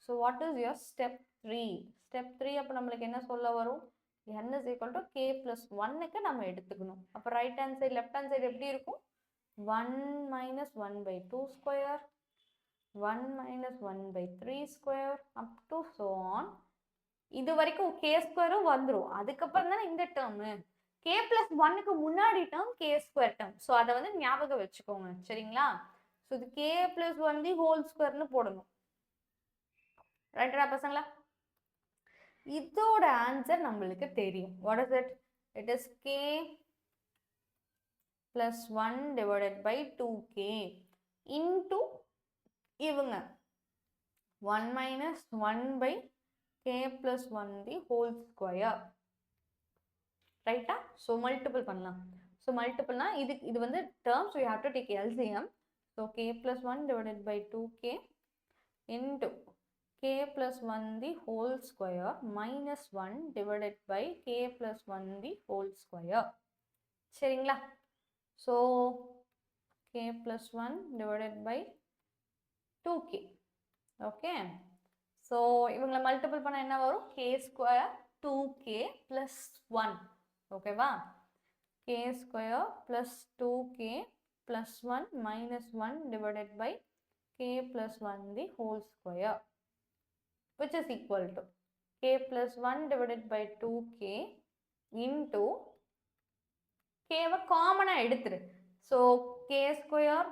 So what is your step 3? Step 3 அப்போ நம்மளுக்கு என்ன சொல்ல வரும்? n is equal to k plus 1க்கு நம்ம எடுத்துக்கணும். அப்போ right hand side left hand side எப்படி இருக்கும்? 1 minus 1/2 square 1 minus 1/3 square up to so on. இது வரைக்கும் k ஸ்கொயரும் வந்துடும். அதுக்கப்புறம் தானே இந்த டேர்மு. k plus 1க்கு முன்னாடி term k square term. So அதை வந்து ஞாபகம் வச்சுக்கோங்க. சரிங்களா? ஸோ இது k plus 1 தி ஹோல் ஸ்கொயர்னு போடணும். ரைட்டா பசங்களா? இதோட ஆன்சர் நம்மளுக்கு தெரியும். What is it? It is k plus 1 divided by 2k into இவங்க 1 minus 1/k plus 1 the whole square. ரைட்டா? ஸோ மல்டிபிள் பண்ணலாம். ஸோ மல்டிபிள்னா இது வந்து term. So you have to take LCM. So k plus 1 divided by 2k into k plus 1 the whole square minus 1 divided by k plus 1 the whole square. சரிங்களா? So k plus 1 divided by 2k. Okay. So இவங்களை multiple பண்ண என்ன வரும்? k square 2k plus 1. ஓகேவா? k square plus 2k plus 1 minus 1 divided by k plus 1 the whole square, which is equal to k plus 1 divided by 2k into k-வை காமனாக எடுத்துரு. So k square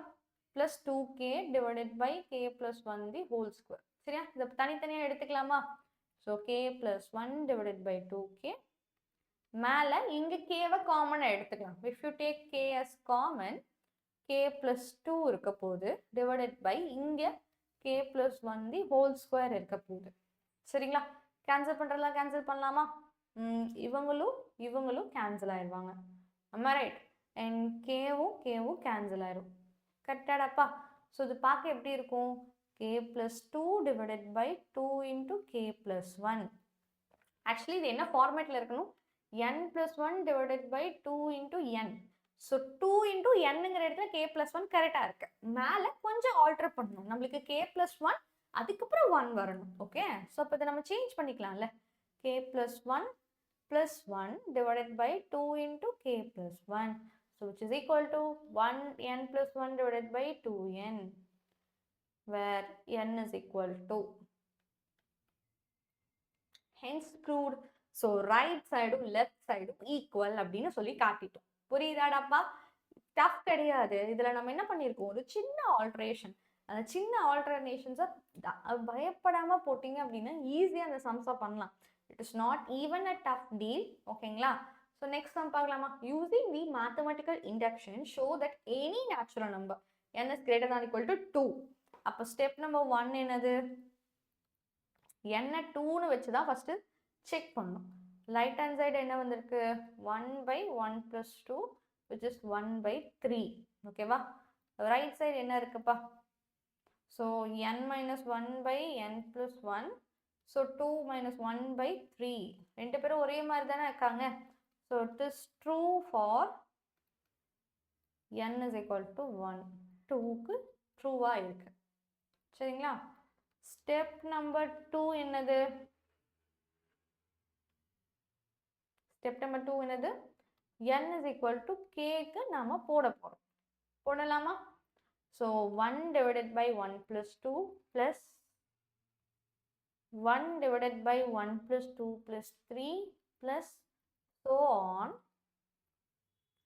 plus 2k divided by k plus 1 the whole square. சரியா? இதை தனித்தனியாக எடுத்துக்கலாமா? So k plus 1 divided by 2k மேலே இங்கே k-வை காமனாக எடுத்துக்கலாம். if you take k as common k plus 2 இருக்க போகுது divided by இங்கே k plus 1 the whole square இருக்க போகுது. சரிங்களா? கேன்சல் பண்ணுறதுலாம் கேன்சல் பண்ணலாமா? இவங்களும் கேன்சல் ஆயிடுவாங்க. ஆமா ரைட்? அண்ட் கேவும் கேன்சல் ஆயிரும். கரெக்டாடாப்பா? ஸோ இது பார்க்க எப்படி இருக்கும்? k plus 2 divided by 2 into k plus 1. Actually இது என்ன ஃபார்மேட்டில் இருக்கணும்? n plus 1 divided by 2 into n. So 2 into nங்கிற இடத்துல k plus 1 கரெக்டாக இருக்கு. மேலே கொஞ்சம் ஆல்டர் பண்ணணும். நம்மளுக்கு k plus 1 அதுக்கப்புறம் 1 வரணும். ஓகே. ஸோ அப்போ இதை நம்ம change பண்ணிக்கலாம்ல. k plus 1 plus 1 divided by 2 into k plus 1. So which is equal to 1n plus 1 divided by 2n, where n is equal to, hence proved. So right side left side equal அப்படின்னு சொல்லி காட்டிட்டோம். புரியுதாடாப்பா? Tough கிடையாது. இதில் நம்ம என்ன பண்ணியிருக்கோம்? ஒரு சின்ன alteration. அந்த சின்ன ஆல்டர்னேஷன்ஸை பயப்படாமல் போட்டிங்க அப்படின்னா ஈஸியாக அந்த சம்ஸாக பண்ணலாம். It is not even a tough deal. ஓகேங்களா? ஸோ நெக்ஸ்ட் சம் பார்க்கலாமா? Using the mathematical induction show that any natural number n is greater than or equal to 2. அப்போ ஸ்டெப் நம்பர் 1 என்னது? n 2ன்னு வச்சு தான் ஃபஸ்ட்டு செக் பண்ணணும். Right hand side என்ன வந்திருக்கு? 1/1 plus 2 which is 1/3. ஓகேவா? ரைட் சைடு என்ன இருக்குப்பா? So n minus 1/n plus 1. So 2 minus 1/3. ரெண்டு பேரும் ஒரே மாதிரி தானே இருக்காங்க. So it is true for n is equal to 1. 2க்கு ட்ரூவாக இருக்கு. சரிங்களா? ஸ்டெப் நம்பர் 2 என்னது? ஸ்டெப் நம்பர் 2 என்னது? n is equal to kக்கு நாம போட போகிறோம். போடலாமா? So 1 divided by 1 plus 2 plus 1 divided by 1 plus 2 plus 3 plus so on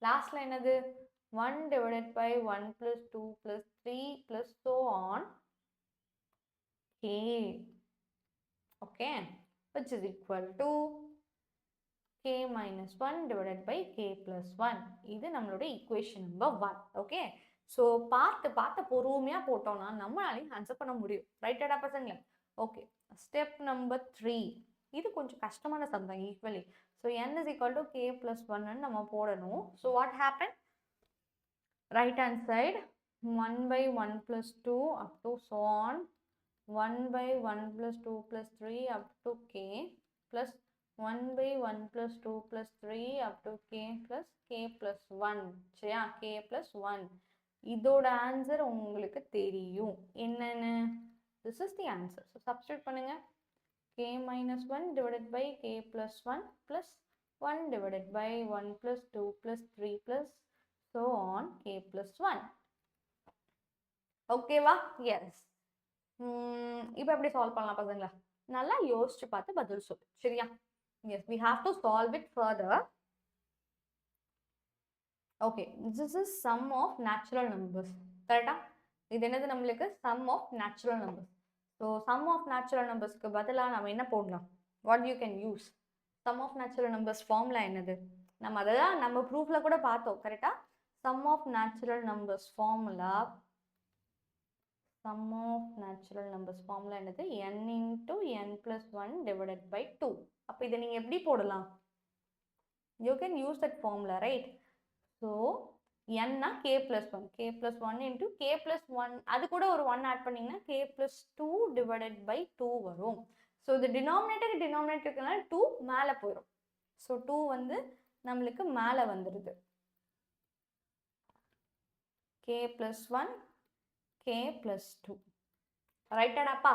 லாஸ்ட்ல என்னது 1 divided by 1 plus 2 plus 3 plus so on k, okay, which is equal to k minus 1 divided by k plus 1. இது நம்மளோட equation number 1. okay, so பார்த்து பொறுமையா போட்டோம்னா நம்மளாலையும் answer பண்ண முடியும். ரைட்டடா பசங்களா? Okay, step number 3. இது கொஞ்சம் கஷ்டமான சம் தான் equally. So n is equal to k plus 1 நம்ம போடணும். So what happen? Right hand side 1 by 1 plus 2 up to so on 1 by 1 plus 2 plus 3 up to k plus 1 by 1 plus 2 plus 3 up to k plus 1. சரியா? k plus 1. இதோட answer உங்களுக்கு தெரியும் என்னன்னு? This is the answer. So substitute பண்ணுங்க. k minus 1 divided by k plus 1 plus 1 divided by 1 plus 2 plus 3 plus so on k plus 1. ஓகேவா? S. இப்போ எப்படி solve பண்ணலாம் பசங்களா? நல்லா யோசிச்சு பார்த்து பதில் சொல்லு. சரியா? Yes, we have to solve it further. okay, this is sum of natural numbers. கரெக்டா? இது என்னது நம்மளுக்கு? sum of natural numbers. so sum of natural numbers க்கு பதிலா நாம என்ன போடலாம்? what you can use? sum of natural numbers formula என்னது? நம்ம அததான் நம்ம ப்ரூஃப்ல கூட பார்த்தோம். கரெக்டா? sum of natural numbers formula என்னது? n into n plus 1 divided by 2. அப்ப இதை நீங்க எப்படி போடலாம்? you can use that formula, right? so n na k plus 1 into k plus 1, அது கூட ஒரு 1 ஆட் பண்ணீங்கன்னா k plus 2 divided by 2 வரும். so the denominatorக்குனால 2 மேல போயிடும். so 2 வந்து நம்மளுக்கு மேல வந்துருது. k plus 1 k plus 2. ரைட்டாடாப்பா?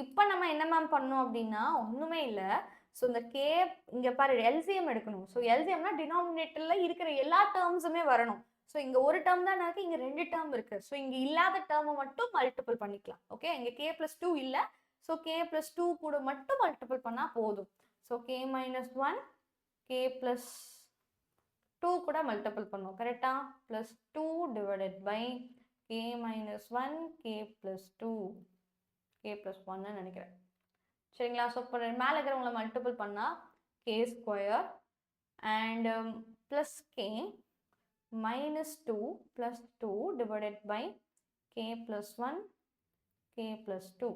இப்போ நம்ம என்ன மேம் பண்ணோம் அப்படின்னா ஒன்றுமே இல்லை. ஸோ இந்த கே இங்கே பாரு எல்சிஎம் எடுக்கணும். ஸோ எல்சிஎம்னா டினாமினேட்டரில் இருக்கிற எல்லா டேர்ம்ஸுமே வரணும். ஸோ இங்கே ஒரு டேர்ம் தான் இருக்குது, இங்கே 2 டேர்ம் இருக்குது. ஸோ இங்கே இல்லாத டேர்மை மட்டும் மல்டிபிள் பண்ணிக்கலாம். ஓகே, இங்கே கே ப்ளஸ் 2 இல்லை. ஸோ கே ப்ளஸ் 2 கூட மட்டும் மல்டிபிள் பண்ணால் போதும். So k minus 1 k plus 2 கூட மல்டிபிள் பண்ணும். கரெக்டா? Plus 2 divided by k minus 1 k plus 2 k plus 1 நினைக்கிறேன். சரிங்களா? ஸோ இப்போ மேலே இருக்கிறவங்களை மல்டிபிள் பண்ணால் k square and plus k minus 2 plus 2 divided by k plus 1 k plus 2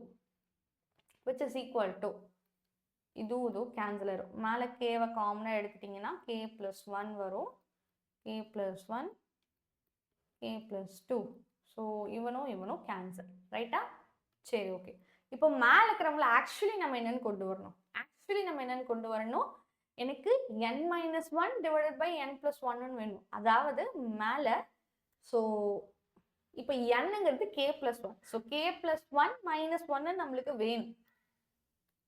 which is equal to இதுவும் கேன்சல் ஆயிரும். மேலே கேவை காமனாக எடுத்துட்டிங்கன்னா k plus 1 வரும், k plus 1 k plus 2. So இவனும் கேன்சல். ரைட்டா? சரி, ஓகே. இப்போ மேலே இருக்கிறவங்கள ஆக்சுவலி நம்ம என்னன்னு கொண்டு வரணும்? எனக்கு n minus 1 divided by n plus 1 வேணும். அதாவது மேலே ஸோ இப்போ என்னங்கிறது k plus 1. So k plus 1 minus 1 நம்மளுக்கு வேணும்.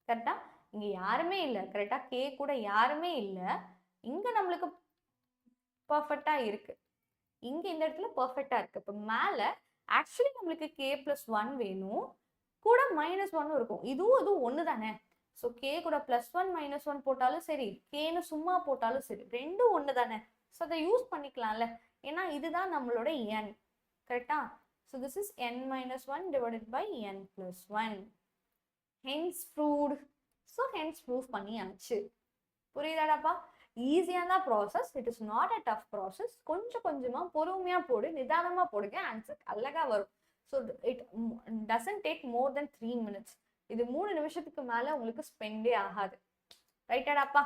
கரெக்டா? இங்கே யாருமே இல்லை. கரெக்டா? k கூட யாருமே இல்லை. இங்கே நம்மளுக்கு பர்ஃபெக்டாக இருக்கு. இங்கே இந்த இடத்துல பர்ஃபெக்டாக இருக்குது. இப்போ மேலே ஆக்சுவலி நம்மளுக்கு k plus 1 வேணும், கூட மைனஸ் 1 இருக்கும். இதுவும் ஒன்று தானே. ஸோ கே கூட ப்ளஸ் 1 மைனஸ் 1 போட்டாலும் சரி, கேன்னு சும்மா போட்டாலும் சரி, ரெண்டும் ஒன்று தானே. ஸோ அதை யூஸ் பண்ணிக்கலாம்ல, ஏன்னா இதுதான் நம்மளோட n. கரெக்டா? So this is n minus 1 divided by n plus 1. Hence proved. So hence prove பண்ணியாச்சு. புரியுதாடாப்பா? ஈஸியான process. It is not a tough process. கொஞ்சமாக பொறுமையாக போடு, நிதானமாக போடுங்க, ஆன்சர் அழகாக வரும். So it doesn't take more then 3 minutes. இது 3 நிமிஷத்துக்கு மேலே உங்களுக்கு ஸ்பெண்டே ஆகாது. ரைட்டாடாப்பா?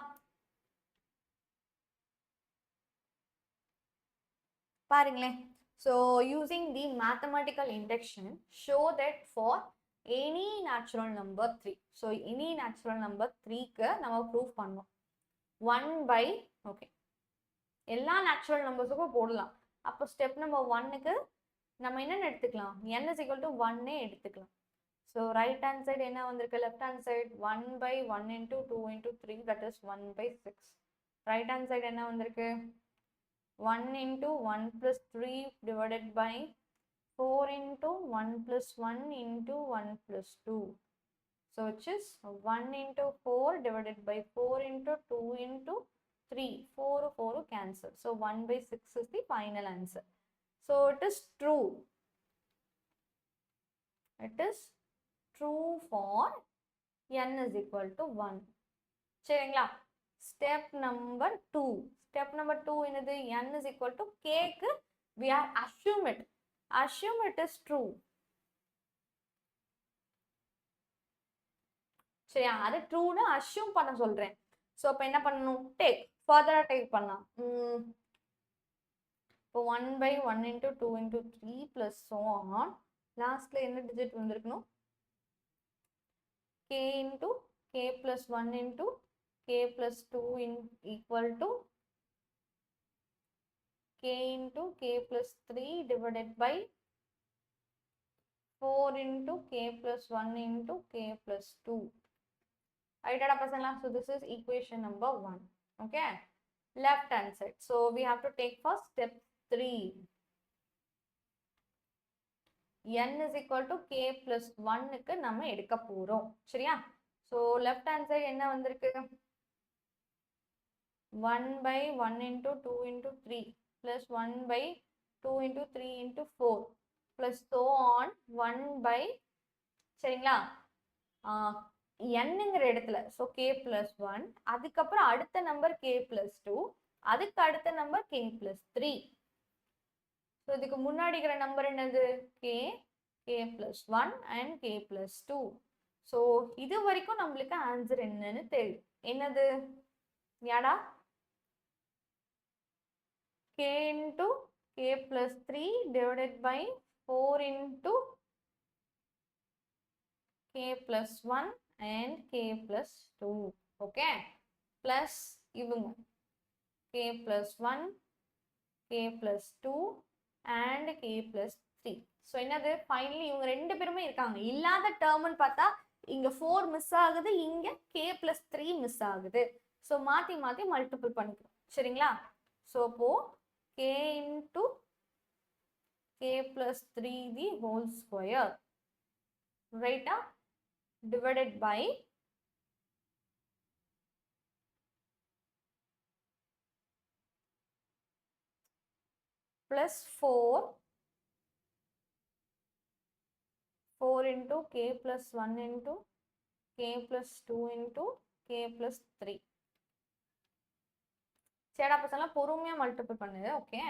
பாருங்களேன். So using the mathematical induction show that for any natural number 3. So any natural number 3க்கு நம்ம ப்ரூவ் பண்ணோம். 1 by ஓகே, எல்லா நேச்சுரல் நம்பர்ஸுக்கும் போடலாம். அப்போ ஸ்டெப் நம்பர் 1க்கு நம்ம என்னென்னு எடுத்துக்கலாம்? n is equal to 1 எடுத்துக்கலாம். ஸோ ரைட் ஹேண்ட் சைடு என்ன வந்திருக்கு? Left hand side 1 by 1 into 2 into 3 that is 1 by 6. Right hand side என்ன வந்திருக்கு? 1 into 1 plus 3 divided by 4 into 1 plus 1 into 1 plus 2. So which is 1 into 4 divided by 4 into 2 into 3, 4, 4 cancel. So 1 by 6 is the final answer. So it is true. It is true for n is equal to 1. சரிங்களா? Step number 2. Step number 2 என்னது? n is equal to k க்கு we are assume it. Assume it is true. சரியா? அது ட்ரூன்னு assume பண்ண சொல்றேன். So இப்போ என்ன பண்ணணும்? டேக் ஃபர்தராக டேக் பண்ணலாம். இப்போ 1 by 1 into 2 into 3 plus so on. லாஸ்ட்ல என்ன டிஜிட் வந்திருக்கணும்? k into k plus 1 into k plus 2 in equal to k into k plus 3 divided by 4 into k plus 1 into k plus 2. Right, so this is equation number 1. Okay, left hand side. So we have to take first step 3. n is equal to k plus 1 க்கு நம்ம எடுக்க போறோம். சரியா? So left hand side என்ன வந்திருக்கு? 1 by 1 into 2 into 3 plus 1 by 2 into 3 into 4 plus so on 1 by சரிங்களா? nங்கிற இடத்துல so k plus 1, அதுக்கப்புறம் அடுத்த நம்பர் k plus 2, அதுக்கு அடுத்த நம்பர் k plus 3. ஸோ இதுக்கு முன்னாடி இருக்கிற நம்பர் என்னது? k plus 1 and k plus 2. So இது வரைக்கும் நம்மளுக்கு ஆன்சர் என்னன்னு தெரியும். என்னது? யாடா? k into k plus 3 divided by 4 into k plus 1 and k plus 2. Okay, plus இவங்க k plus 1, k plus 2 and k plus 3. So என்னது? ஃபைனலி இவங்க ரெண்டு பேருமே இருக்காங்க. இல்லாத டேர்ம்னு பார்த்தா இங்க 4 மிஸ் ஆகுது, இங்க k plus 3 மிஸ் ஆகுது. ஸோ மாத்தி மாத்தி மல்டிபிள் பண்ணிக்கிறோம். சரிங்களா? ஸோ அப்போ k into k plus 3 the whole square, right? Divided by plus 4 into k plus 1 into k plus 2 into k plus 3. சரிடா பசங்களா, பொறுமையா மல்டிபிள் பண்ணுது. Okay,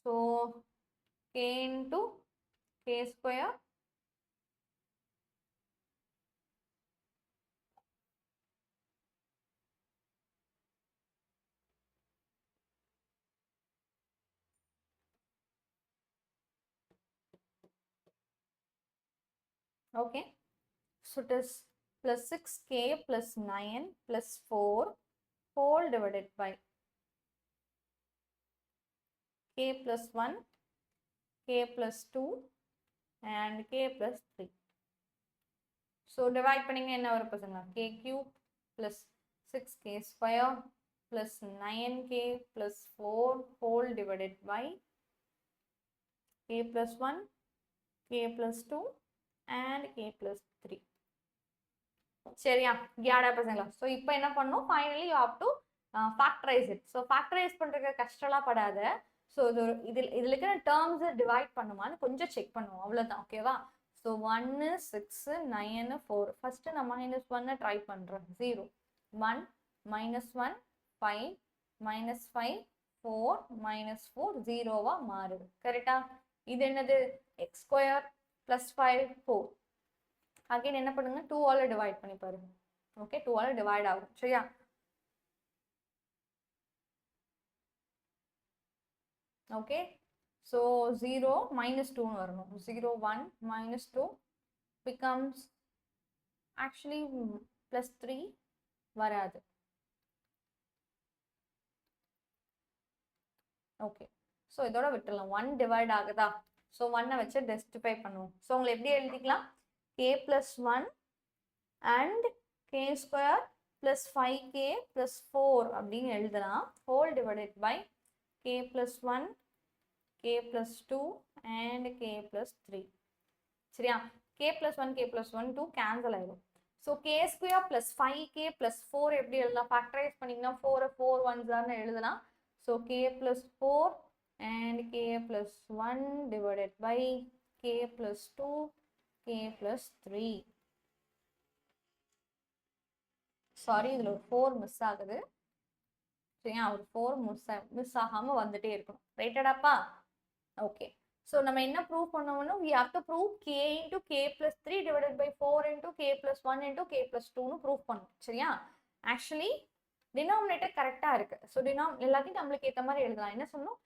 so k into k square okay, so it is plus 6k plus 9 plus 4 whole divided by k plus 1, k plus 2 and k plus 3. So divide பண்ணீங்க என்ன வரும் பசங்களா? k cube plus 6k square plus 9k plus 4 whole divided by k plus 1, k plus 2 and k plus 3. சரியா? யாடா பசங்களா? So இப்போ என்ன பண்ணணும்? Finally you have to factorise it. So factorise பண்ணுறதுக்கு கஷ்டம்லாம் படாத. ஸோ இதில் இருக்கிற டேர்ம்ஸை டிவைட் பண்ணுமான்னு கொஞ்சம் செக் பண்ணுவோம், அவ்வளோதான். ஓகேவா? ஸோ 1 6 9 4. ஃபர்ஸ்ட்டு நான் -1 ட்ரை பண்ணுறேன். 0 1 -1 5 -5 4 -4 0வா மாறுது. கரெக்டா? இது என்னது? x square + 5 4. அகைன் என்ன பண்ணுங்க? 2 ஆல் டிவைட் பண்ணி பாருங்க. ஓகே, 2 ஆல் டிவைட் ஆகும். சரியா? ஓகே, ஸோ 0 -2 வரணும். 0 1 -2 becomes actually +3 வராது. ஓகே, ஸோ இதோட விட்டுலாம். 1 டிவைட் ஆகுதா? ஸோ 1 வச்சு டெஸ்டிஃபை பண்ணுவோம். ஸோ உங்களை எப்படி எழுதிக்கலாம்? k plus 1 and k square plus 5k plus 4 அப்படின்னு எழுதலாம். whole divided by k plus 1, k plus 2 and k plus 3. சரியா? k plus 1, k plus 1 2 cancel ஆயிடும். So k square plus 5k plus 4 எப்படி எழுதலாம்? ஃபேக்டரைஸ் பண்ணிங்கன்னா 4 4 1s எழுதலாம். So k plus 4 and k plus 1 divided by k plus 2 k plus 3. Sorry, இதில் ஒரு 4 miss ஆகுது. சரியா? ஒரு 4 மிஸ் ஆகாமல் வந்துட்டே இருக்கணும். ரைட்டடாப்பா? ஓகே. ஸோ நம்ம என்ன ப்ரூவ் பண்ணோம்னா we have to prove k into k plus 3 divided by 4 into k plus 1 into k plus 2னு prove பண்ணணும். சரியா? ஆக்சுவலி டினாமினேட்டர் கரெக்டாக இருக்கு. ஸோ எல்லாத்தையும் நம்மளுக்கு ஏற்ற மாதிரி எழுதலாம். என்ன சொல்லணும்?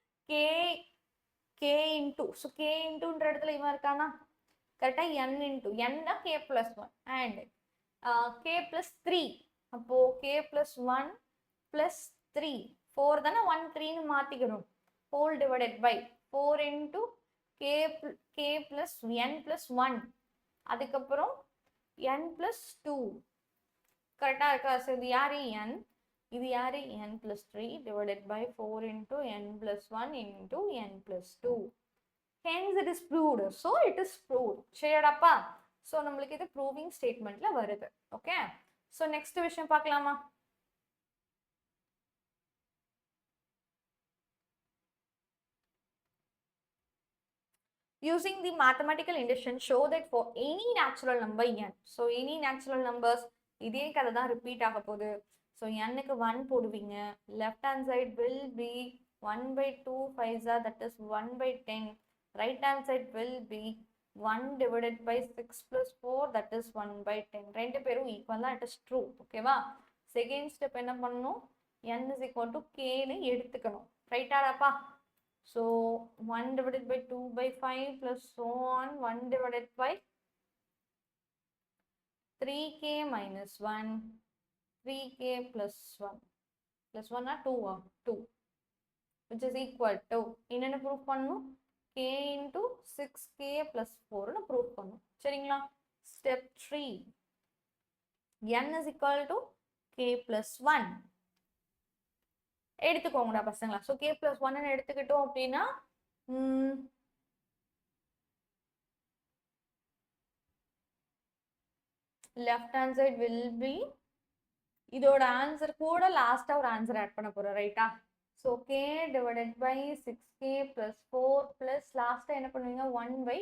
k into. ஸோ k intoன்ற இடத்துல இவன் இருக்கானா? கரெக்டாக n into. n தான் k plus 1 and k plus 3. அப்போ k plus 1 plus 3. 4 தானே 1 3னு மாற்றிக்கணும். whole divided by 4 into k plus n plus 1. அதுக்கப்புறம் n plus 2. கரெக்டாக இருக்கா? ஸோ இது யாரு n? இது யாரு n plus 3 divided by 4 into n plus 1 into n plus 2. Hence it is proved. So it is proved. சரியாடாப்பா? ஸோ நம்மளுக்கு இது ப்ரூவிங் ஸ்டேட்மெண்ட்ல வருது. ஓகே. ஸோ நெக்ஸ்ட் விஷயம் பார்க்கலாமா? Using the mathematical induction, show that for any natural number n. So any natural numbers, இதே கதை தான் repeat ஆக போகுது. ஸோ n-க்கு 1 போடுவீங்க. Left hand side will be 1 by 2 5s, that is 1 by 10. Right hand side will be 1 divided by 6 plus 4, that is 1 by 10. ரெண்டு பேரும் equal தான், it is true. ஓகேவா? செகண்ட் ஸ்டெப் என்ன பண்ணணும்? n is equal to k-னு எடுத்துக்கணும். ரைட்டாடாப்பா? So 1 divided by 2 by 5 plus so on 1 divided by 3k minus 1, 3k plus 1 plus 1 or 2 or 2, which is equal to என்னென்ன proof பண்ணணும்? k into 6k plus 4 proof பண்ணணும். சரிங்களா? Step 3, n is equal to k plus 1. எடுத்துக்கோங்கடா பசங்களா. So k plus 1 எடுத்துக்கிட்டோம் அப்படின்னா left hand side will be, இதோட answer கூட லாஸ்டா ஒரு ஆன்சர் ஆட் பண்ண போறோம். ரைட்டா? So k divided by 6k plus 4 plus லாஸ்டா என்ன பண்ணுவீங்க? 1 by,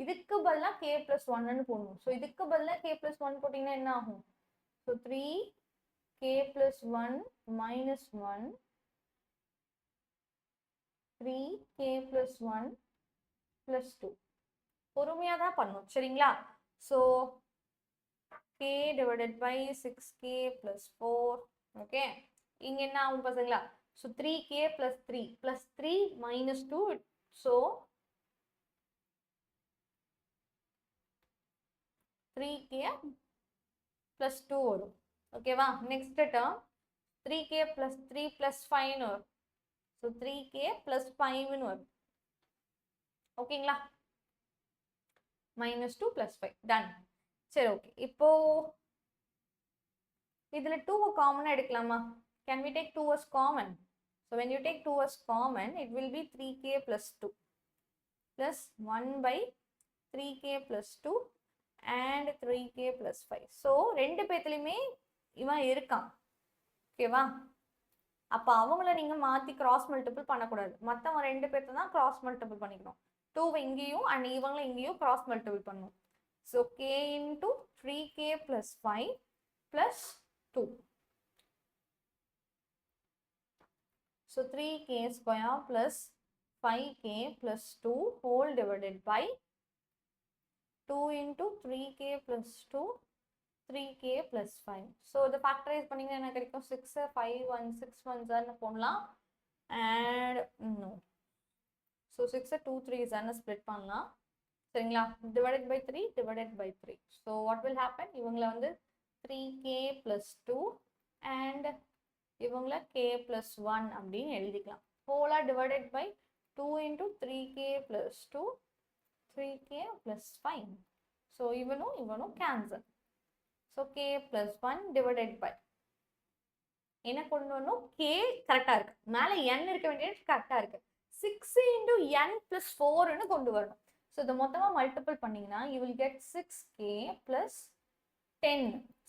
இதுக்கு பதிலா k plus 1ன்னு போடணும். ஸோ இதுக்கு பதிலா k plus 1 போட்டீங்கன்னா என்ன ஆகும்? So 3k plus 1 minus 1, 3k plus 1 plus 2. பொறுமையாக தான் பண்ணும். சரிங்களா? So k divided by 6k plus 4. Okay. இங்க என்ன ஆகும் பசங்களா? So 3k plus 3 plus 3 minus 2. So 3k plus 2 வரும். ஓகேவா? Next term 3k plus 3 plus 5 வரும். ஸோ 3k plus 5ன்னு வரும். ஓகேங்களா? minus 2 plus 5. டன். சரி, ஓகே. இப்போ இதில் 2 காமனாக எடுக்கலாமா? Can we take 2 as common? So when you take 2 as common, it will be 3k plus 2 plus 1 by 3k plus 2 and 3k plus 5. So ரெண்டு பேத்துலையுமே இவன் இருக்கான். ஓகேவா? அப்போ அவங்கள நீங்கள் மாற்றி கிராஸ் மல்டிபிள் பண்ணக்கூடாது. மற்றவங்க ரெண்டு பேர்த்த தான் கிராஸ் மல்டிபிள் பண்ணிக்கணும். 2 இங்கேயும் அண்ட் இவங்களை இங்கேயும் கிராஸ் மல்டிபிள் பண்ணணும். So k into 3k plus 5 plus 2. So 3k square plus 5k plus 2 whole divided by 2 into 3k plus 2, 3k plus 5. So the factorize பண்ணிங்கன்னா என்ன கிடைக்கும்? 6 5 1 6 1 போடலாம். And no. So 6 2 3 split பண்ணலாம். சரிங்களா? divided by 3 divided by 3. So what will happen? இவங்களை வந்து 3k plus 2 and இவங்களை k plus 1 அப்படின்னு எழுதிக்கலாம். whole divided by 2 into 3k plus 2, 3k plus 5. So இவனும் cancel. So k plus 1 divided by என்ன கொண்டு வரணும்? k கரெக்டாக இருக்கு, மேலே n இருக்க வேண்டியது கரெக்டாக இருக்கு. 6 into n plus 4ன்னு கொண்டு வரணும். ஸோ இதை மொத்தமாக மல்டிபிள் பண்ணிங்கன்னா you will get 6k plus 10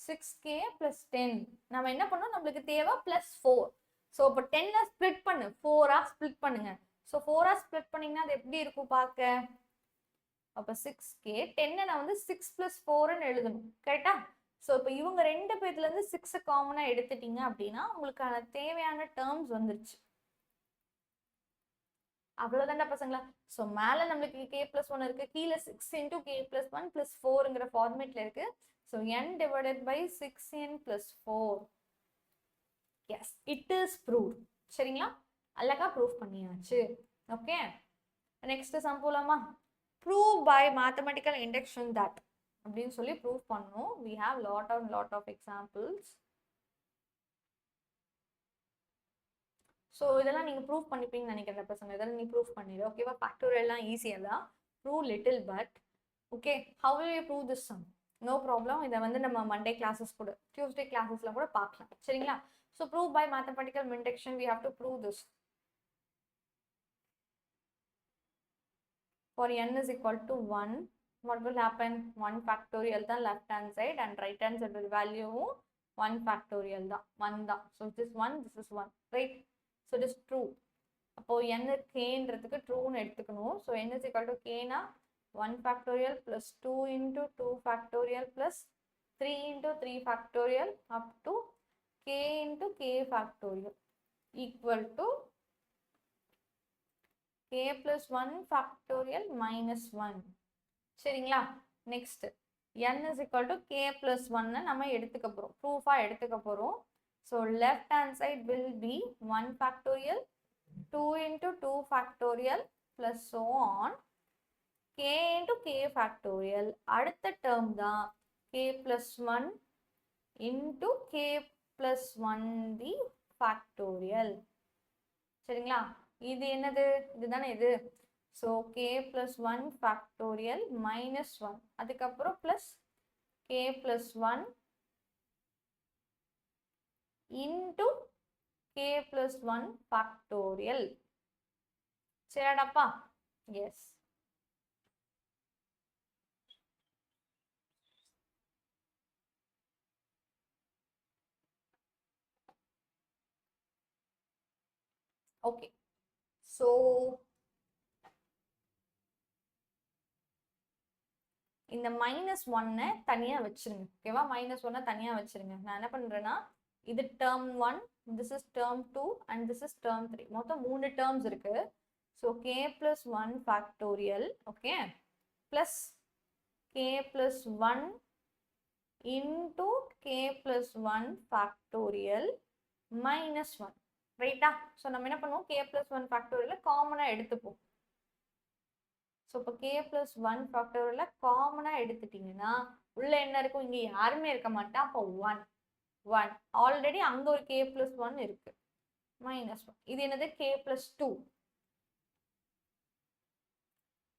6k plus 10 நம்ம என்ன பண்ணோம் நம்மளுக்கு தேவை plus 4 ஸோ இப்போ 10 ஸ்ப்ளிட் பண்ணு 4 ஸ்ப்ளிட் பண்ணுங்க ஸோ 4 ஸ்ப்ளிட் பண்ணீங்கன்னா அது எப்படி இருக்கும் பார்க்க அப்போ 6k 10 நான் வந்து 6 plus 4ன்னு எழுதணும் கரெக்டா ஸோ இப்போ இவங்க ரெண்டு பேர்லேருந்து 6 காமனாக எடுத்துட்டீங்க அப்படின்னா உங்களுக்கான தேவையான டேர்ம்ஸ் வந்துருச்சு அவ்வளோதான்டா பசங்களா ஸோ மேலே நம்மளுக்கு k plus 1 இருக்கு கீழே 6 into k plus 1 plus 4ங்கிற ஃபார்மேட்ல இருக்கு so n divided by 6n plus 4 yes it is proved சரிங்களா அழகா ப்ரூவ் பண்ணியாச்சு ஓகே நெக்ஸ்ட் சம் போலாமா prove by mathematical induction that அப்படின்னு சொல்லி ப்ரூவ் பண்ணோம் we have lot of examples so இதெல்லாம் நீங்கள் ப்ரூவ் பண்ணிப்பீங்கன்னு நினைக்கிறேன் பசங்க இதெல்லாம் நீ ப்ரூவ் பண்ணிடு ஓகேவா ஃபேக்டோரியல்லாம் ஈஸியாக தான் prove little but okay how will you prove this sum no problem இதை வந்து நம்ம மண்டே கிளாஸஸ் கூட டியூஸ்டே கிளாஸஸ்ல கூட பார்க்கலாம் சரிங்களா so prove by mathematical induction we have to prove this for n is equal to 1 what will happen 1 factorial தான் left hand side and right hand side value 1 factorial தான் 1 தான் so this is 1 right so it is true அப்போ n kன்றதுக்கு ட்ரூன்னு எடுத்துக்கணும் so n is equal to k னா 1 factorial plus 2 into 2 factorial plus 3 into 3 factorial up to k into k factorial equal to k plus 1 factorial minus 1 சரிங்களா next n is equal to k plus 1 நம்ம எடுத்துக்க போறோம் ப்ரூஃபா எடுத்துக்க போறோம் so left hand side will be 1 factorial 2 into 2 factorial plus so on k into k factorial அடுத்த term தான் k plus 1 into k plus 1 the factorial சரிங்களா இது என்னது இதுதானே இது so k plus 1 factorial minus 1 அதுக்கப்புறம் plus k plus 1 into k plus 1 factorial சரிடாப்பா yes okay so இந்த -1 தனியா வச்சிருங்க ஓகேவா -1 தனியா வச்சிருங்க நான் என்ன பண்றேன்னா இது term 1 this is term 2 and this is term 3 மொத்தம் 3 terms இருக்கு so k plus 1 factorial okay plus k plus 1 into k plus 1 factorial minus 1 ரைட்டா ஸோ நம்ம என்ன பண்ணுவோம் k plus 1 factorial காமனாக எடுத்துப்போம் ஸோ இப்போ k plus 1 factorial காமனாக எடுத்துட்டீங்கன்னா உள்ள என்ன இருக்கும் இங்கே யாருமே இருக்க மாட்டா அப்போ 1 ஆல்ரெடி அங்கே ஒரு k plus 1 இருக்கு minus 1 இது என்னது k plus 2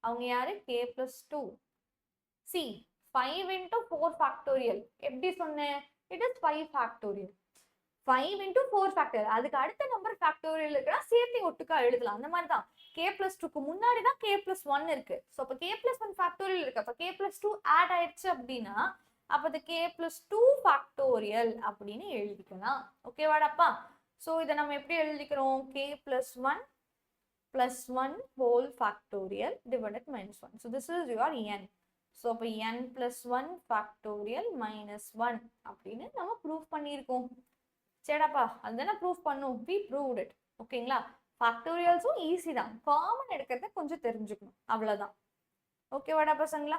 அவங்க யாரு k plus 2 see 5 into 4 factorial எப்படி சொன்னேன் it is 5 factorial 5 into 4 factorial அதுக்கு அடுத்த நம்பர் factorial இருக்குன்னா சேர்த்து ஒட்டுக்கா எழுதலாம் அந்த மாதிரி தான் k plus 2க்கு முன்னாடி தான் k plus 1 இருக்கு ஸோ அப்போ k plus 1 factorial இருக்கு அப்போ k plus 2 ஆட் ஆயிடுச்சு அப்படின்னா அப்போ அது k plus 2 factorial அப்படின்னு எழுதிக்கலாம் ஓகேவாடாப்பா ஸோ இதை நம்ம எப்படி எழுதிக்கிறோம் k plus 1 whole factorial divided minus 1 so this is your n so அப்போ n plus 1 factorial minus 1 அப்படின்னு நம்ம ப்ரூவ் பண்ணியிருக்கோம் சரிடாப்பா அதுதானே ப்ரூவ் பண்ணும் we proved it ஓகேங்களா ஃபேக்டோரியல்ஸும் ஈஸி தான் காமன் எடுக்கிறத கொஞ்சம் தெரிஞ்சுக்கணும் அவ்வளோதான் ஓகேவாடா பசங்களா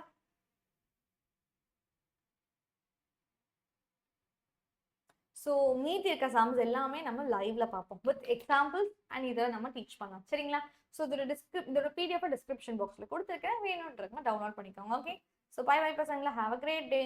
ஸோ மீதி இருக்க சம்ஸ் எல்லாமே நம்ம லைவ்ல பார்ப்போம் வித் எக்ஸாம்பிள்ஸ் அண்ட் இதை நம்ம டீச் பண்ணலாம் சரிங்களா ஸோ இதோட பிடிஎஃப் டிஸ்கிரிப்ஷன் பாக்ஸில் கொடுத்துருக்கேன் வேணுன்றவங்க டவுன்லோட் பண்ணிக்கோங்க ஓகே ஸோ பை பை பசங்களா ஹாவ் அ கிரேட் டே